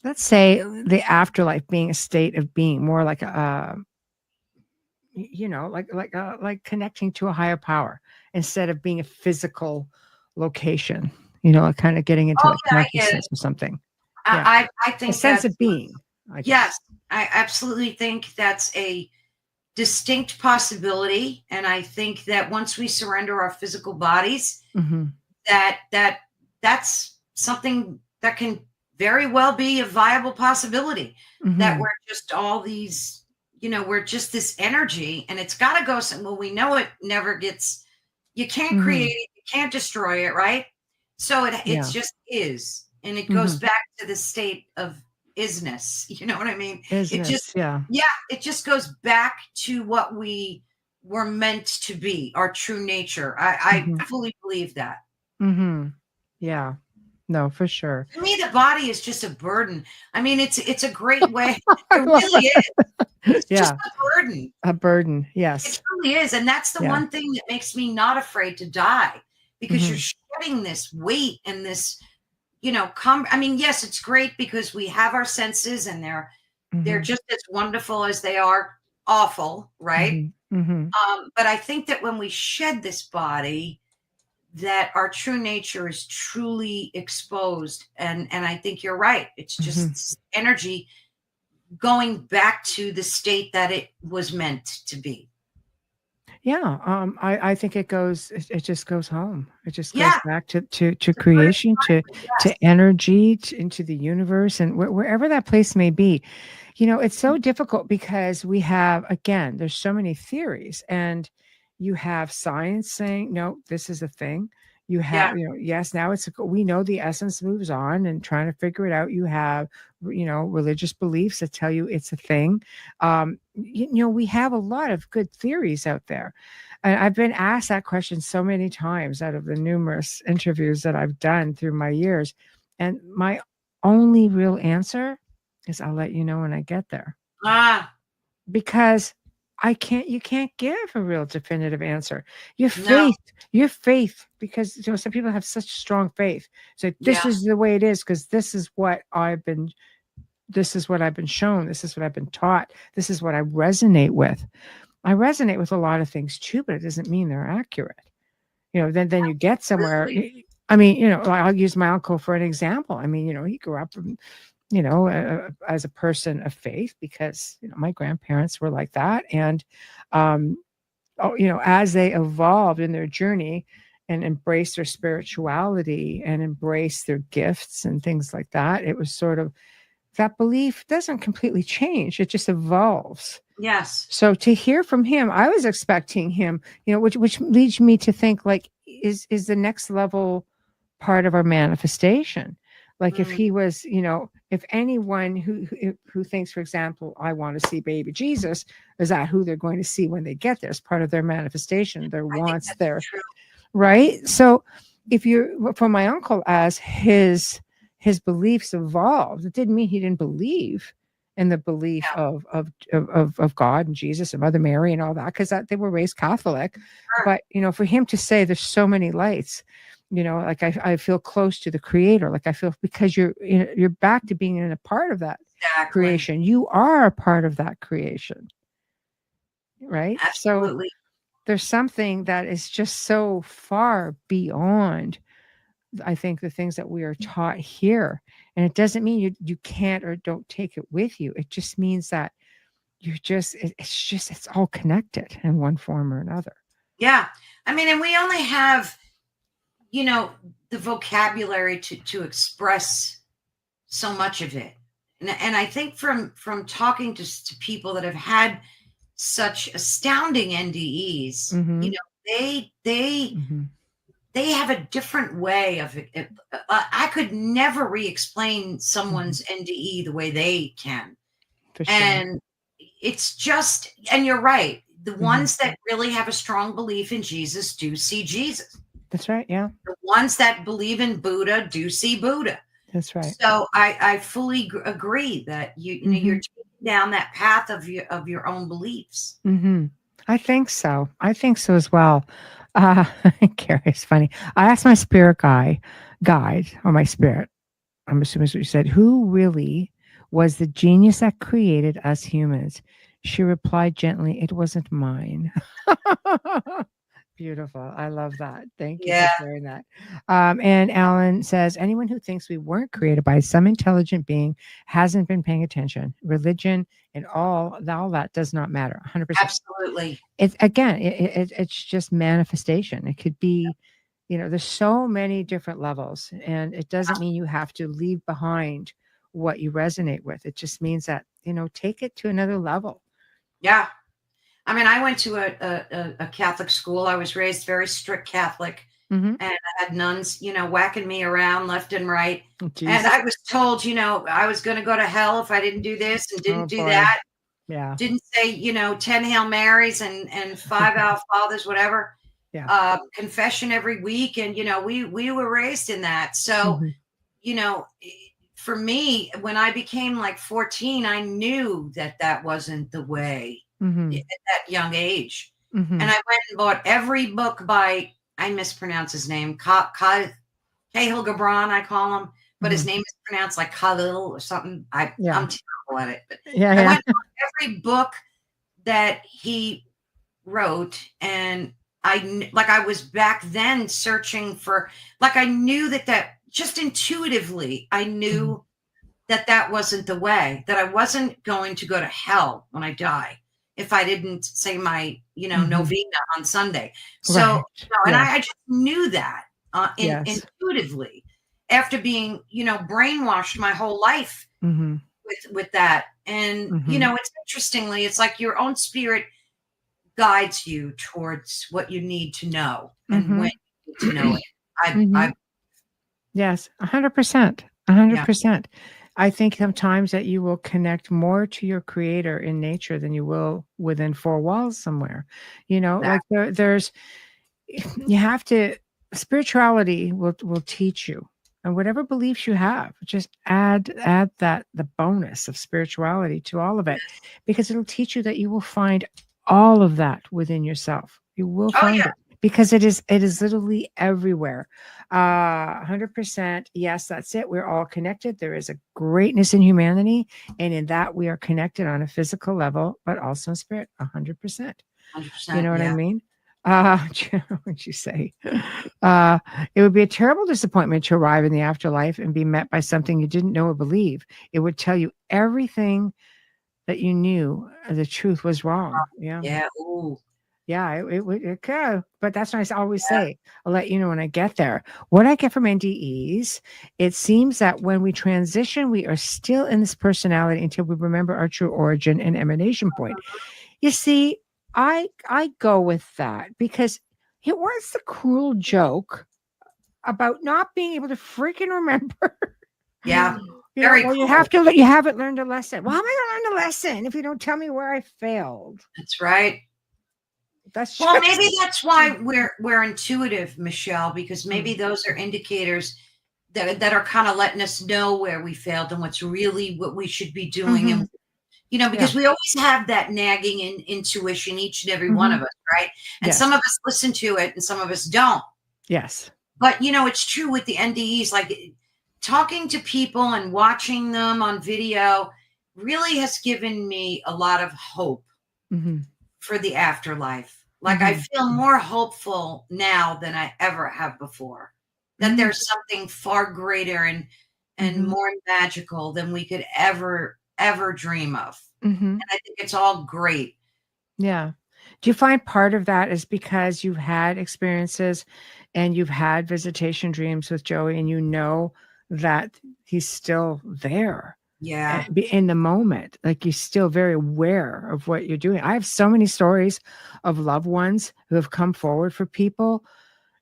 Let's say the afterlife being a state of being, more like like connecting to a higher power instead of being a physical location. You know, kind of getting into consciousness or something. I think a sense of being. Yes, I absolutely think that's a distinct possibility, and I think that once we surrender our physical bodies, that's something that can very well be a viable possibility, that we're just all these, you know, we're just this energy, and it's got to go somewhere. Well, we know it never gets, you can't create it, you can't destroy it, right? So it just is, and it goes back to the state of isness. You know what I mean? Isness, it just goes back to what we were meant to be, our true nature. I fully believe that. Yeah. No, for sure. To me, the body is just a burden. I mean, it's a great way. It really is. It's just a burden. A burden, yes. It really is. And that's the one thing that makes me not afraid to die, because you're shedding this weight and this, you know, I mean, yes, it's great because we have our senses, and they're just as wonderful as they are awful, right? But I think that when we shed this body, that our true nature is truly exposed. And I think you're right. It's just energy going back to the state that it was meant to be. Yeah. I think it just goes home. It just goes back to creation, to energy, into the universe, and wherever that place may be. You know, it's so difficult because we have, again, there's so many theories, and you have science saying, no, this is a thing. You have, you know, yes, now we know the essence moves on and trying to figure it out. You have, you know, religious beliefs that tell you it's a thing. You know, we have a lot of good theories out there. And I've been asked that question so many times out of the numerous interviews that I've done through my years. And my only real answer is, I'll let you know when I get there. Because you can't give a real definitive answer. Your faith, because, you know, some people have such strong faith. So this is the way it is, because this is what I've been shown. This is what I've been taught. This is what I resonate with. I resonate with a lot of things too, but it doesn't mean they're accurate. Then you get somewhere. I mean, I'll use my uncle for an example. I mean, he grew up, as a person of faith because, my grandparents were like that. And, as they evolved in their journey and embraced their spirituality and embraced their gifts and things like that, it was sort of, that belief doesn't completely change. It just evolves. Yes. So to hear from him, I was expecting him, which leads me to think, like, is the next level part of our manifestation? Like if he was, if anyone who thinks, for example, I want to see baby Jesus, is that who they're going to see when they get there? As part of their manifestation, their wants, their right. So if you're, for my uncle, as his beliefs evolved, it didn't mean he didn't believe in the belief of God and Jesus and Mother Mary and all that, because they were raised Catholic. But for him to say there's so many lights, like I feel close to the Creator, like I feel, because you're back to being in a part of that creation. You are a part of that creation, right? Absolutely. So there's something that is just so far beyond, I think, the things that we are taught here. And it doesn't mean you can't or don't take it with you. It just means that it's all connected in one form or another. Yeah. I mean, and we only have, the vocabulary to express so much of it. And I think from talking to people that have had such astounding NDEs, they have a different way of it. I could never re-explain someone's NDE the way they can. For sure. And it's just, and you're right. The ones that really have a strong belief in Jesus do see Jesus. That's right. Yeah. The ones that believe in Buddha do see Buddha. That's right. So I fully agree that you're taking down that path of your own beliefs. I think so. I think so as well. Carrie, it's funny. I asked my spirit guide, or my spirit, I'm assuming that's what you said, who really was the genius that created us humans? She replied gently, it wasn't mine. Beautiful. I love that. Thank you for sharing that. And Alan says, anyone who thinks we weren't created by some intelligent being hasn't been paying attention. Religion and all that does not matter. 100%. Absolutely. It's just manifestation. It could be, there's so many different levels, and it doesn't mean you have to leave behind what you resonate with. It just means that, take it to another level. Yeah. I mean, I went to a Catholic school. I was raised very strict Catholic, and I had nuns, whacking me around left and right. Oh, and I was told, I was going to go to hell if I didn't do this and didn't do that. Yeah. Didn't say, 10 Hail Marys and 5 Our Fathers, whatever. Yeah. Confession every week. And, we were raised in that. So, for me, when I became like 14, I knew that wasn't the way. At that young age. And I went and bought every book by, I mispronounce his name, Cahill Gibran, I call him, but his name is pronounced like Khalil or something. I'm terrible at it. But I went and bought every book that he wrote, and I was back then searching for, I knew that just intuitively, I knew that wasn't the way, that I wasn't going to go to hell when I die if I didn't say my, novena on Sunday. So, and I just knew that intuitively after being, brainwashed my whole life with that. And, it's interestingly, it's like your own spirit guides you towards what you need to know and when you need to know it. Yes, 100%. 100%. I think sometimes that you will connect more to your creator in nature than you will within four walls somewhere. Like there's, you have to, spirituality will teach you, and whatever beliefs you have, just add the bonus of spirituality to all of it, because it'll teach you that you will find all of that within yourself. You will find it. because it is literally everywhere. 100%. Yes, that's it. We're all connected. There is a greatness in humanity, and in that we are connected on a physical level, but also in spirit. 100%. 100%. You know what I mean? What'd you say? It would be a terrible disappointment to arrive in the afterlife and be met by something you didn't know or believe. It would tell you everything that you knew the truth was wrong. Yeah. Yeah. Ooh. Yeah, it could. But that's what I always say. I'll let you know when I get there. What I get from NDEs, it seems that when we transition, we are still in this personality until we remember our true origin and emanation point. You see, I go with that because it was the cruel joke about not being able to freaking remember. Yeah. Well, cool. You haven't learned a lesson. Well, how am I going to learn a lesson if you don't tell me where I failed? That's right. Well, maybe that's why we're intuitive, Michelle, because maybe those are indicators that are kind of letting us know where we failed and what we should be doing. And because we always have that nagging intuition, each and every one of us, right? And some of us listen to it and some of us don't. Yes. But it's true with the NDEs, like talking to people and watching them on video really has given me a lot of hope for the afterlife. Like I feel more hopeful now than I ever have before, that there's something far greater and more magical than we could ever dream of. And I think it's all great. Yeah. Do you find part of that is because you've had experiences and you've had visitation dreams with Joey and you know that he's still there? Yeah. In the moment, like you're still very aware of what you're doing. I have so many stories of loved ones who have come forward for people,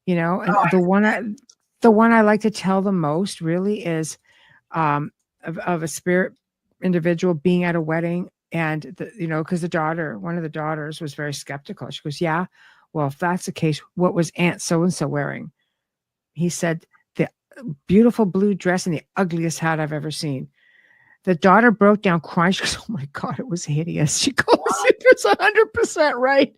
and the one I like to tell the most really is of a spirit individual being at a wedding, and because one of the daughters was very skeptical. She goes, "Yeah, well, if that's the case, what was Aunt so and so wearing?" He said, "The beautiful blue dress and the ugliest hat I've ever seen." The daughter broke down crying. She goes, "Oh my God, it was hideous." She goes, "It was 100% right."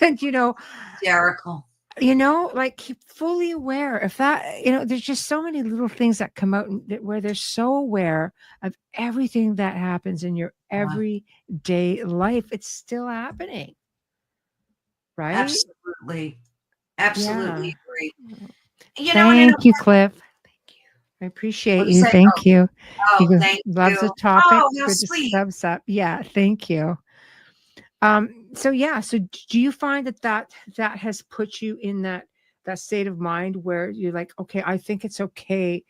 And hysterical. Like fully aware of that. There's just so many little things that come out where they're so aware of everything that happens in your everyday life. It's still happening. Right? Absolutely. Absolutely agree. Thank you, Cliff. I appreciate you. Thank you. Oh, thank you. Loves the topic. Oh, good sweet. Thumbs up. Yeah, thank you. So do you find that has put you in that state of mind where you're like, okay, I think it's okay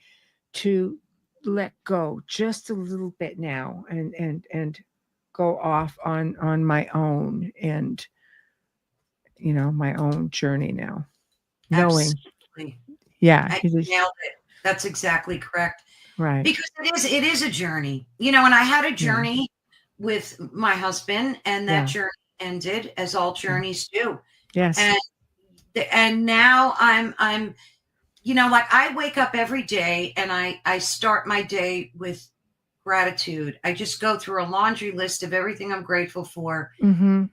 to let go just a little bit now and go off on my own and my own journey now. Absolutely. Knowing. Yeah. I nailed it. That's exactly correct. Right. Because it is a journey, and I had a journey with my husband, and that journey ended, as all journeys do. Yes. And now I'm like I wake up every day and I start my day with gratitude. I just go through a laundry list of everything I'm grateful for. And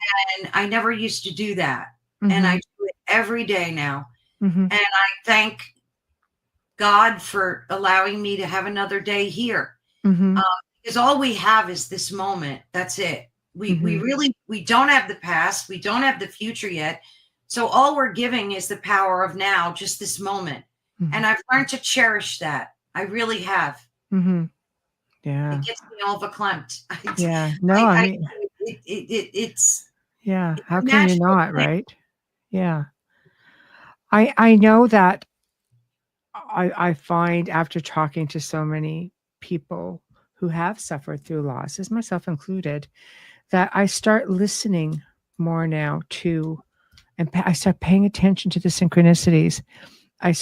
I never used to do that. And I do it every day now. And I thank God for allowing me to have another day here. Because all we have is this moment. That's it. We don't have the past. We don't have the future yet. So all we're giving is the power of now, just this moment. And I've learned to cherish that. I really have. Yeah. It gets me all verklempt. Yeah. No, I mean, it's. Yeah. How can you not, right? Yeah. I know that I find after talking to so many people who have suffered through losses, myself included, that I start listening more now to, and I start paying attention to the synchronicities. I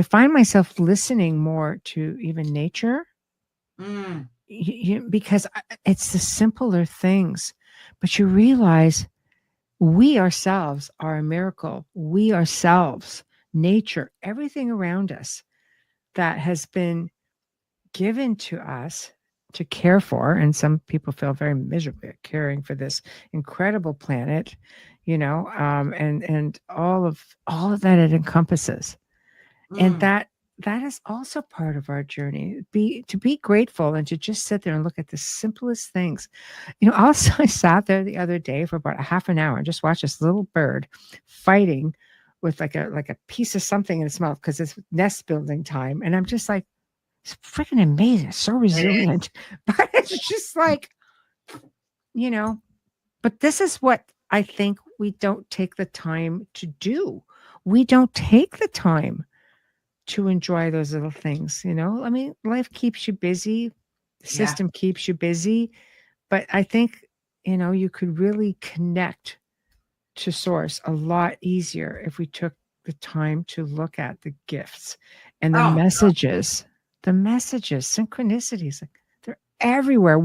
find myself listening more to even nature, because it's the simpler things, but you realize we ourselves are a miracle. We ourselves, nature, everything around us that has been given to us to care for, and some people feel very miserably at caring for this incredible planet, and all of that it encompasses. And that is also part of our journey. To be grateful and to just sit there and look at the simplest things. Also, I sat there the other day for about a half an hour and just watched this little bird fighting with like a piece of something in its mouth because it's nest building time. And I'm just like, it's freaking amazing. It's so resilient. But it's just like, but this is what I think we don't take the time to do. We don't take the time to enjoy those little things. I mean, life keeps you busy. The system keeps you busy. But I think, you could really connect to source a lot easier if we took the time to look at the gifts and the messages. God. The messages, synchronicities, they're everywhere.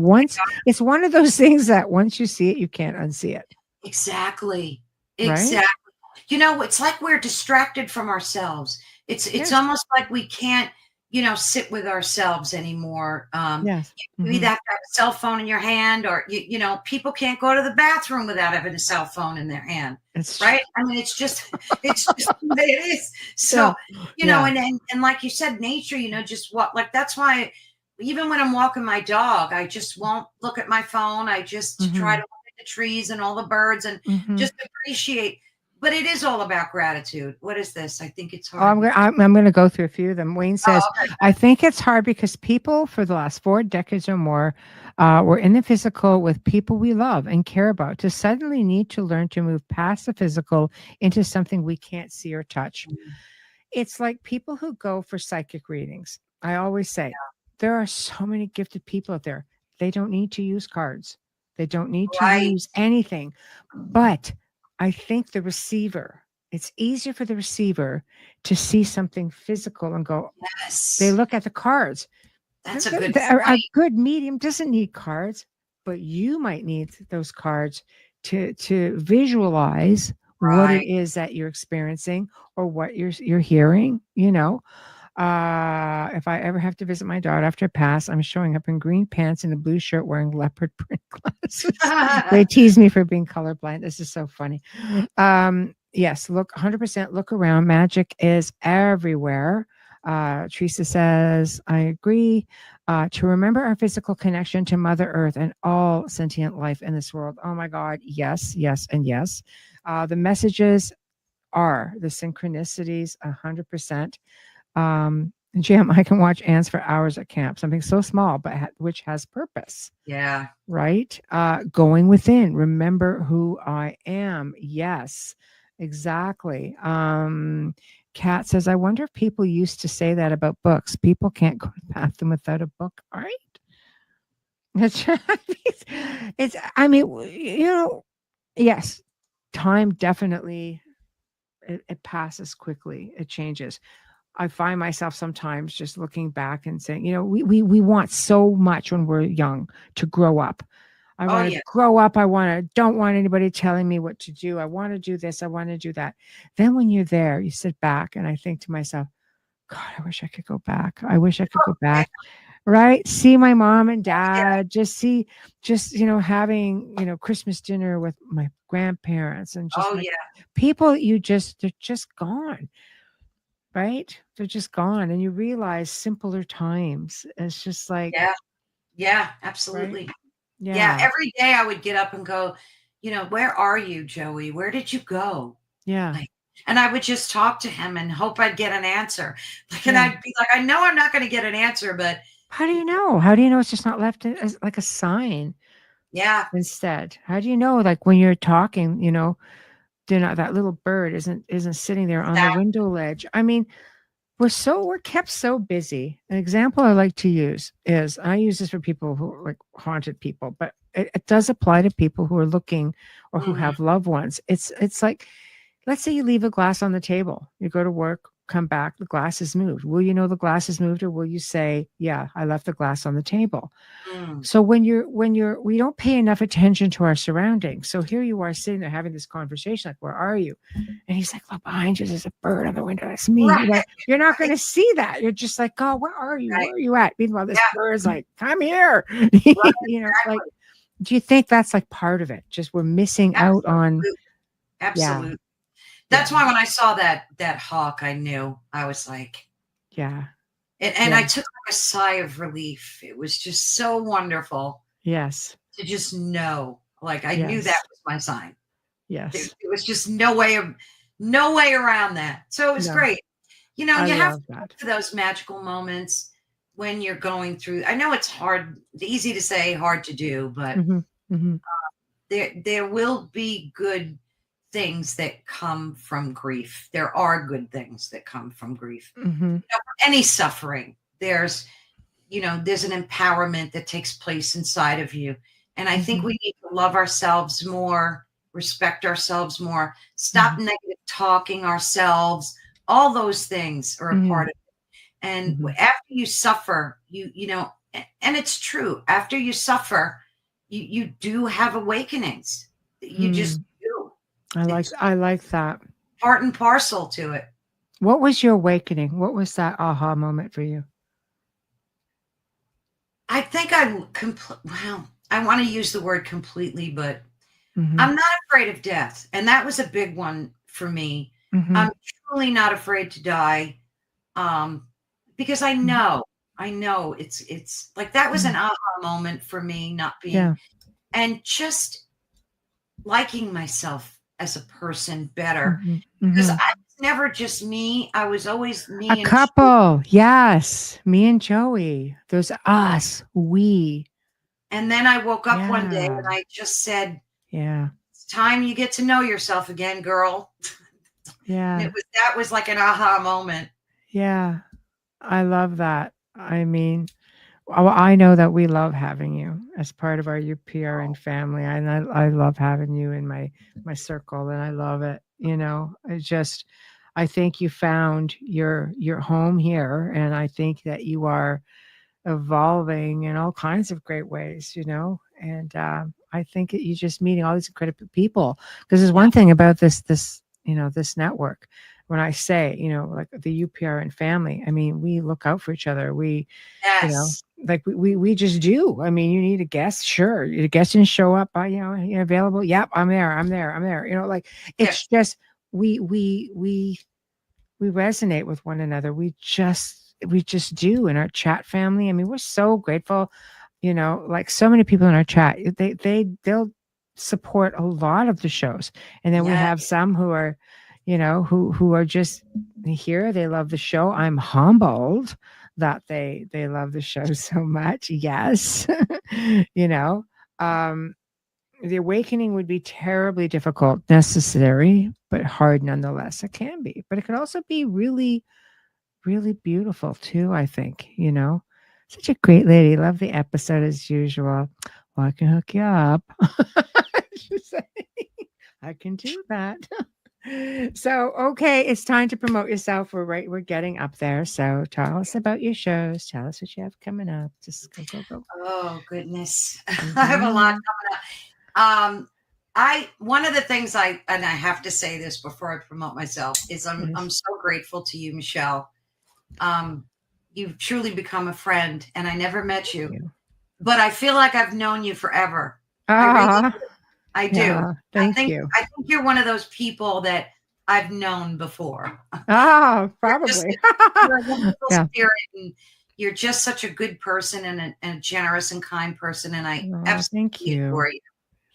It's one of those things that once you see it, you can't unsee it. Exactly. Right? It's like we're distracted from ourselves. It's almost like we can't, sit with ourselves anymore. Yes. You either have to have a cell phone in your hand, or people can't go to the bathroom without having a cell phone in their hand. Right? I mean, it's just the way it is. So, and like you said, nature, just what, like, that's why even when I'm walking my dog, I just won't look at my phone. I just try to look at the trees and all the birds and just appreciate. But it is all about gratitude. What is this? I think it's hard. I'm going to go through a few of them. Wayne says, I think it's hard because people for the last 4 decades or more were in the physical with people we love and care about, to suddenly need to learn to move past the physical into something we can't see or touch. It's like people who go for psychic readings. I always say, there are so many gifted people out there. They don't need to use cards. They don't need to use anything. But I think the receiver, it's easier for the receiver to see something physical and go, they look at the cards. That's a good point. A good medium doesn't need cards, but you might need those cards to visualize what it is that you're experiencing or what you're hearing, If I ever have to visit my daughter after a pass, I'm showing up in green pants and a blue shirt wearing leopard print glasses. They tease me for being colorblind. This is so funny. Yes, look, 100% look around. Magic is everywhere. Teresa says, I agree. To remember our physical connection to Mother Earth and all sentient life in this world. Oh my God. Yes, yes, and yes. The messages are the synchronicities, 100%. Jim, I can watch ants for hours at camp, something so small, but which has purpose. Yeah. Right. Going within, remember who I am. Yes, exactly. Kat says, I wonder if people used to say that about books. People can't go to the bathroom without a book. All right. Yes, time definitely, it passes quickly. It changes. I find myself sometimes just looking back and saying, we want so much when we're young to grow up. I want to grow up. Don't want anybody telling me what to do. I want to do this. I want to do that. Then when you're there, you sit back and I think to myself, God, I wish I could go back. I wish I could go back. Right. See my mom and dad, having, Christmas dinner with my grandparents and just people they're just gone. Right? They're just gone. And you realize simpler times. It's just like. Yeah, absolutely. Right? Yeah. Every day I would get up and go, where are you, Joey? Where did you go? Yeah. And I would just talk to him and hope I'd get an answer. And I'd be like, I know I'm not going to get an answer, but. How do you know? How do you know it's just not left as like a sign? Yeah. Instead, how do you know? Like when you're talking, that little bird isn't sitting there on the window ledge. I mean, we're kept so busy. An example I like to use is, I use this for people who are like haunted people, but it does apply to people who are looking or who have loved ones. It's like, let's say you leave a glass on the table, you go to work, come back, the glass has moved. Will you know the glass has moved, or will you say, yeah, I left the glass on the table? So we don't pay enough attention to our surroundings. So here you are sitting there having this conversation, like, where are you? And he's like, look behind you, there's a bird on the window. That's me. Right. Like, you're not going to see that. You're just like, oh, where are you? Right. Where are you at? Meanwhile, this bird's like, come here. Right, Like, do you think that's like part of it? Just we're missing out on. Absolutely. Yeah. That's why when I saw that hawk, I knew. I was like, yeah. And I took like a sigh of relief. It was just so wonderful. Yes. To just know, like I knew that was my sign. Yes. It was just no way around that. So it was great. You know, you have to look to those magical moments when you're going through. I know it's hard, easy to say, hard to do, but there will be good things that come from grief. There are good things that come from grief. You know, for any suffering, there's an empowerment that takes place inside of you. And I think we need to love ourselves more, respect ourselves more, stop negative talking ourselves. All those things are a part of it. And after you suffer, you know, and it's true, after you suffer, you do have awakenings. You just do. I like that. Part and parcel to it. What was your awakening? What was that aha moment for you? I think I want to use the word completely, but I'm not afraid of death. And that was a big one for me. I'm truly not afraid to die. Because I know it's like, that was an aha moment for me, not being, and just liking myself as a person better, because I was never just me. I was always me. A couple. Yes. Me and Joey. There's us, we. And then I woke up one day and I just said, it's time you get to know yourself again, girl. And that was like an aha moment. Yeah. I love that. I mean, I know that we love having you as part of our UPRN family. And I love having you in my circle, and I love it. You know, I think you found your home here, and I think that you are evolving in all kinds of great ways, you know, and I think you just meeting all these incredible people, because there's one thing about this network. When I say, you know, like the UPRN family, I mean, we look out for each other. We, you know, like we just do. I mean, you need a guest, sure. Your guest didn't show up, you know, you're available. Yep, I'm there. You know, like it's just we resonate with one another. We just do in our chat family. I mean, we're so grateful. You know, like so many people in our chat, they'll support a lot of the shows, and then we have some who are, you know, who are just here. They love the show. I'm humbled that they love the show so much. Yes. You know, the awakening would be terribly difficult, necessary, but hard nonetheless. It can be, but it could also be really, really beautiful too, I think, you know. Such a great lady. Love the episode as usual. Well, I can hook you up. I can do that. So, okay, it's time to promote yourself. We're getting up there. So tell us about your shows. Tell us what you have coming up. Just go. Oh, goodness. I have a lot coming up. One of the things I have to say this before I promote myself is I'm so grateful to you, Michelle. You've truly become a friend, and I never met you, but I feel like I've known you forever. I do. Yeah, thank you. I think you're one of those people that I've known before. Oh, probably. You're a wonderful spirit, and you're just such a good person and a generous and kind person. And I absolutely adore you.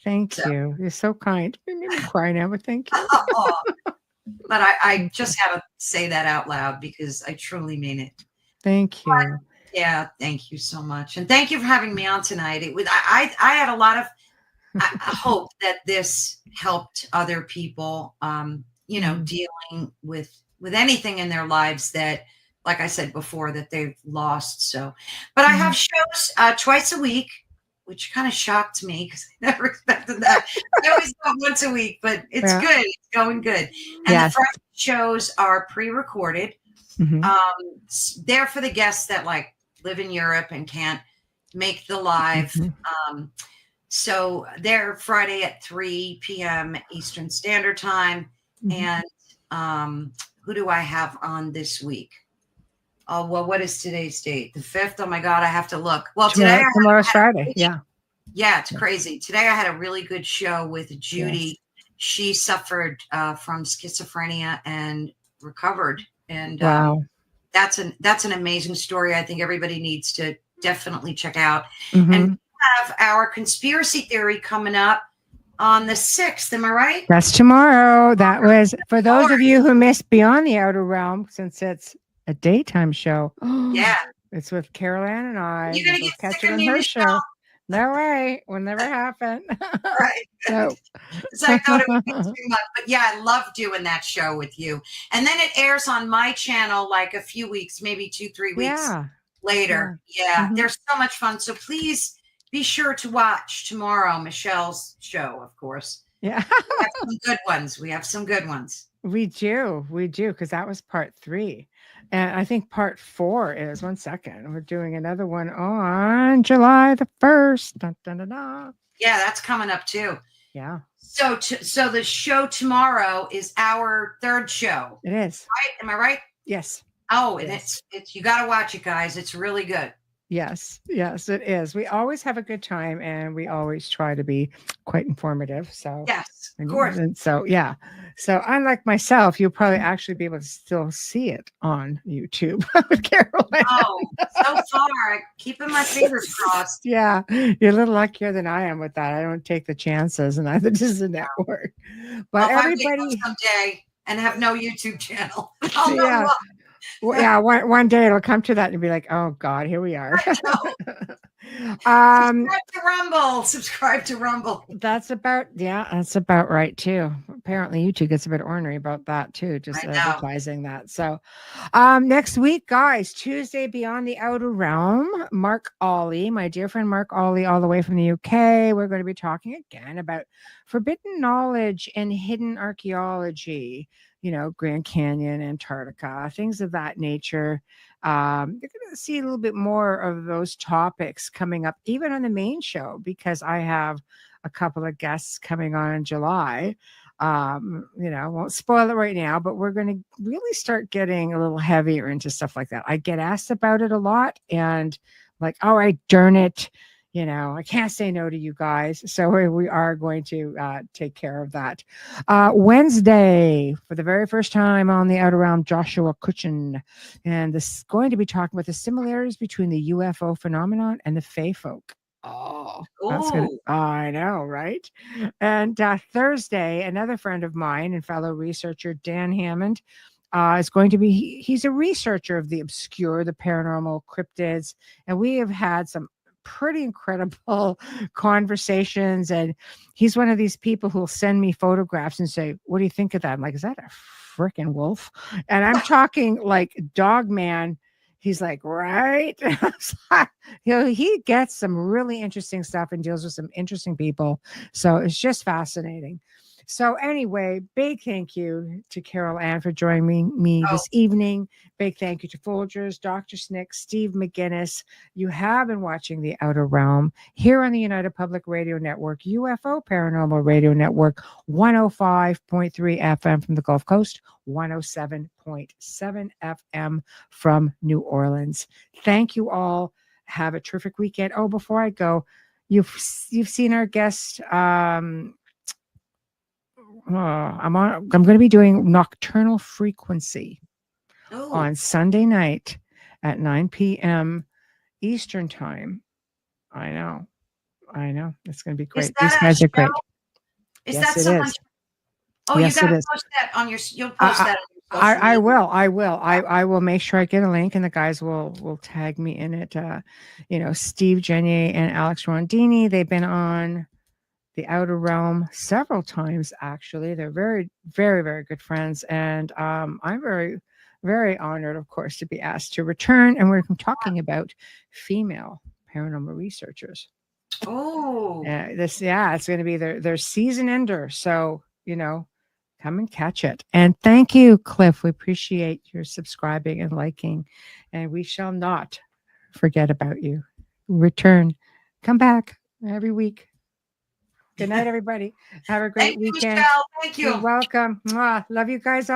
Thank you. You're so kind. You made me cry now, but thank you. But I just had to say that out loud because I truly mean it. Thank you. Yeah, thank you so much. And thank you for having me on tonight. I had a lot of, I hope that this helped other people, you know, dealing with anything in their lives that, like I said before, that they've lost. So, but I have shows twice a week, which kind of shocked me because I never expected that. I always go once a week, but it's good. It's going good. And the Friday shows are pre-recorded There for the guests that like live in Europe and can't make the live. So they're Friday at 3 p.m. Eastern Standard Time. And who do I have on this week? Oh, well, what is today's date? The 5th? Oh my God, I have to look. Well, tomorrow's Friday. Yeah. Yeah, it's crazy. Today I had a really good show with Judy. Yes. She suffered from schizophrenia and recovered. And wow. That's an amazing story. I think everybody needs to definitely check out. And we have our conspiracy theory coming up on the 6th. Am I right? That's tomorrow. That was for those of you who missed Beyond the Outer Realm, since it's a daytime show. Yeah. It's with Carolann and I. You're going to get catch sick it of on me, her show. No way. Will never happen. Right. No. So I thought it would be too much. But yeah, I love doing that show with you. And then it airs on my channel like a few weeks, maybe 2-3 weeks later. Yeah. They're so much fun. So please be sure to watch tomorrow Michelle's show, of course. Yeah. We have some good ones. We do, because that was part 3. And I think part 4 is, one second, we're doing another one on July the 1st. Dun, dun, dun, dun. Yeah, that's coming up too. Yeah. So the show tomorrow is our 3rd show. It is. Right? Am I right? Yes. Oh, and it's you got to watch it, guys. It's really good. Yes, it is. We always have a good time, and we always try to be quite informative. So yes, of course. And so so unlike myself, you'll probably actually be able to still see it on YouTube with Carolann. Oh, so far, keeping my fingers crossed. Yeah, you're a little luckier than I am with that. I don't take the chances, and neither does the network. But everybody someday and have no YouTube channel. Yeah. Well, yeah, one day it'll come to that and be like, oh God, here we are. Subscribe to Rumble. That's about right too. Apparently YouTube gets a bit ornery about that too, just advertising that. So next week, guys, Tuesday, Beyond the Outer Realm, Mark Ollie, my dear friend Mark Ollie, all the way from the UK. We're going to be talking again about forbidden knowledge and hidden archaeology. Grand Canyon, Antarctica, things of that nature. You're going to see a little bit more of those topics coming up, even on the main show, because I have a couple of guests coming on in July. Won't spoil it right now, but we're going to really start getting a little heavier into stuff like that. I get asked about it a lot, and like, all right, darn it. I can't say no to you guys. So we are going to take care of that. Wednesday, for the very first time on the Outer Realm, Joshua Cutchin. And this is going to be talking about the similarities between the UFO phenomenon and the Fae folk. Oh, that's good. I know, right? And Thursday, another friend of mine and fellow researcher, Dan Hammond, is going to be, he's a researcher of the obscure, the paranormal, cryptids. And we have had some pretty incredible conversations, and he's one of these people who'll send me photographs and say, what do you think of that? I'm like, is that a freaking wolf? And I'm talking like dog man. He's like, right. He gets some really interesting stuff and deals with some interesting people, so it's just fascinating. So anyway, big thank you to Carolann for joining me this evening. Big thank you to Folgers, Dr. Snick, Steve McGinnis. You have been watching The Outer Realm here on the United Public Radio Network, UFO Paranormal Radio Network, 105.3 FM from the Gulf Coast, 107.7 FM from New Orleans. Thank you all. Have a terrific weekend. Oh, before I go, you've seen our guest. I'm going to be doing Nocturnal Frequency on Sunday night at 9 p.m. Eastern time. I know. It's going to be great. These guys are great. Yes, that someone? Oh, yes, you got to post that on your. You'll post that. I will. I will make sure I get a link, and the guys will tag me in it. Steve Genier and Alex Rondini. They've been on The Outer Realm several times, actually. They're very, very, very good friends. And I'm very, very honored, of course, to be asked to return. And we're talking about female paranormal researchers. Oh. It's going to be their season ender. So, come and catch it. And thank you, Cliff. We appreciate your subscribing and liking, and we shall not forget about you. Return. Come back every week. Good night, everybody. Have a great weekend. Michelle. Thank you. You're welcome. Mwah. Love you guys all.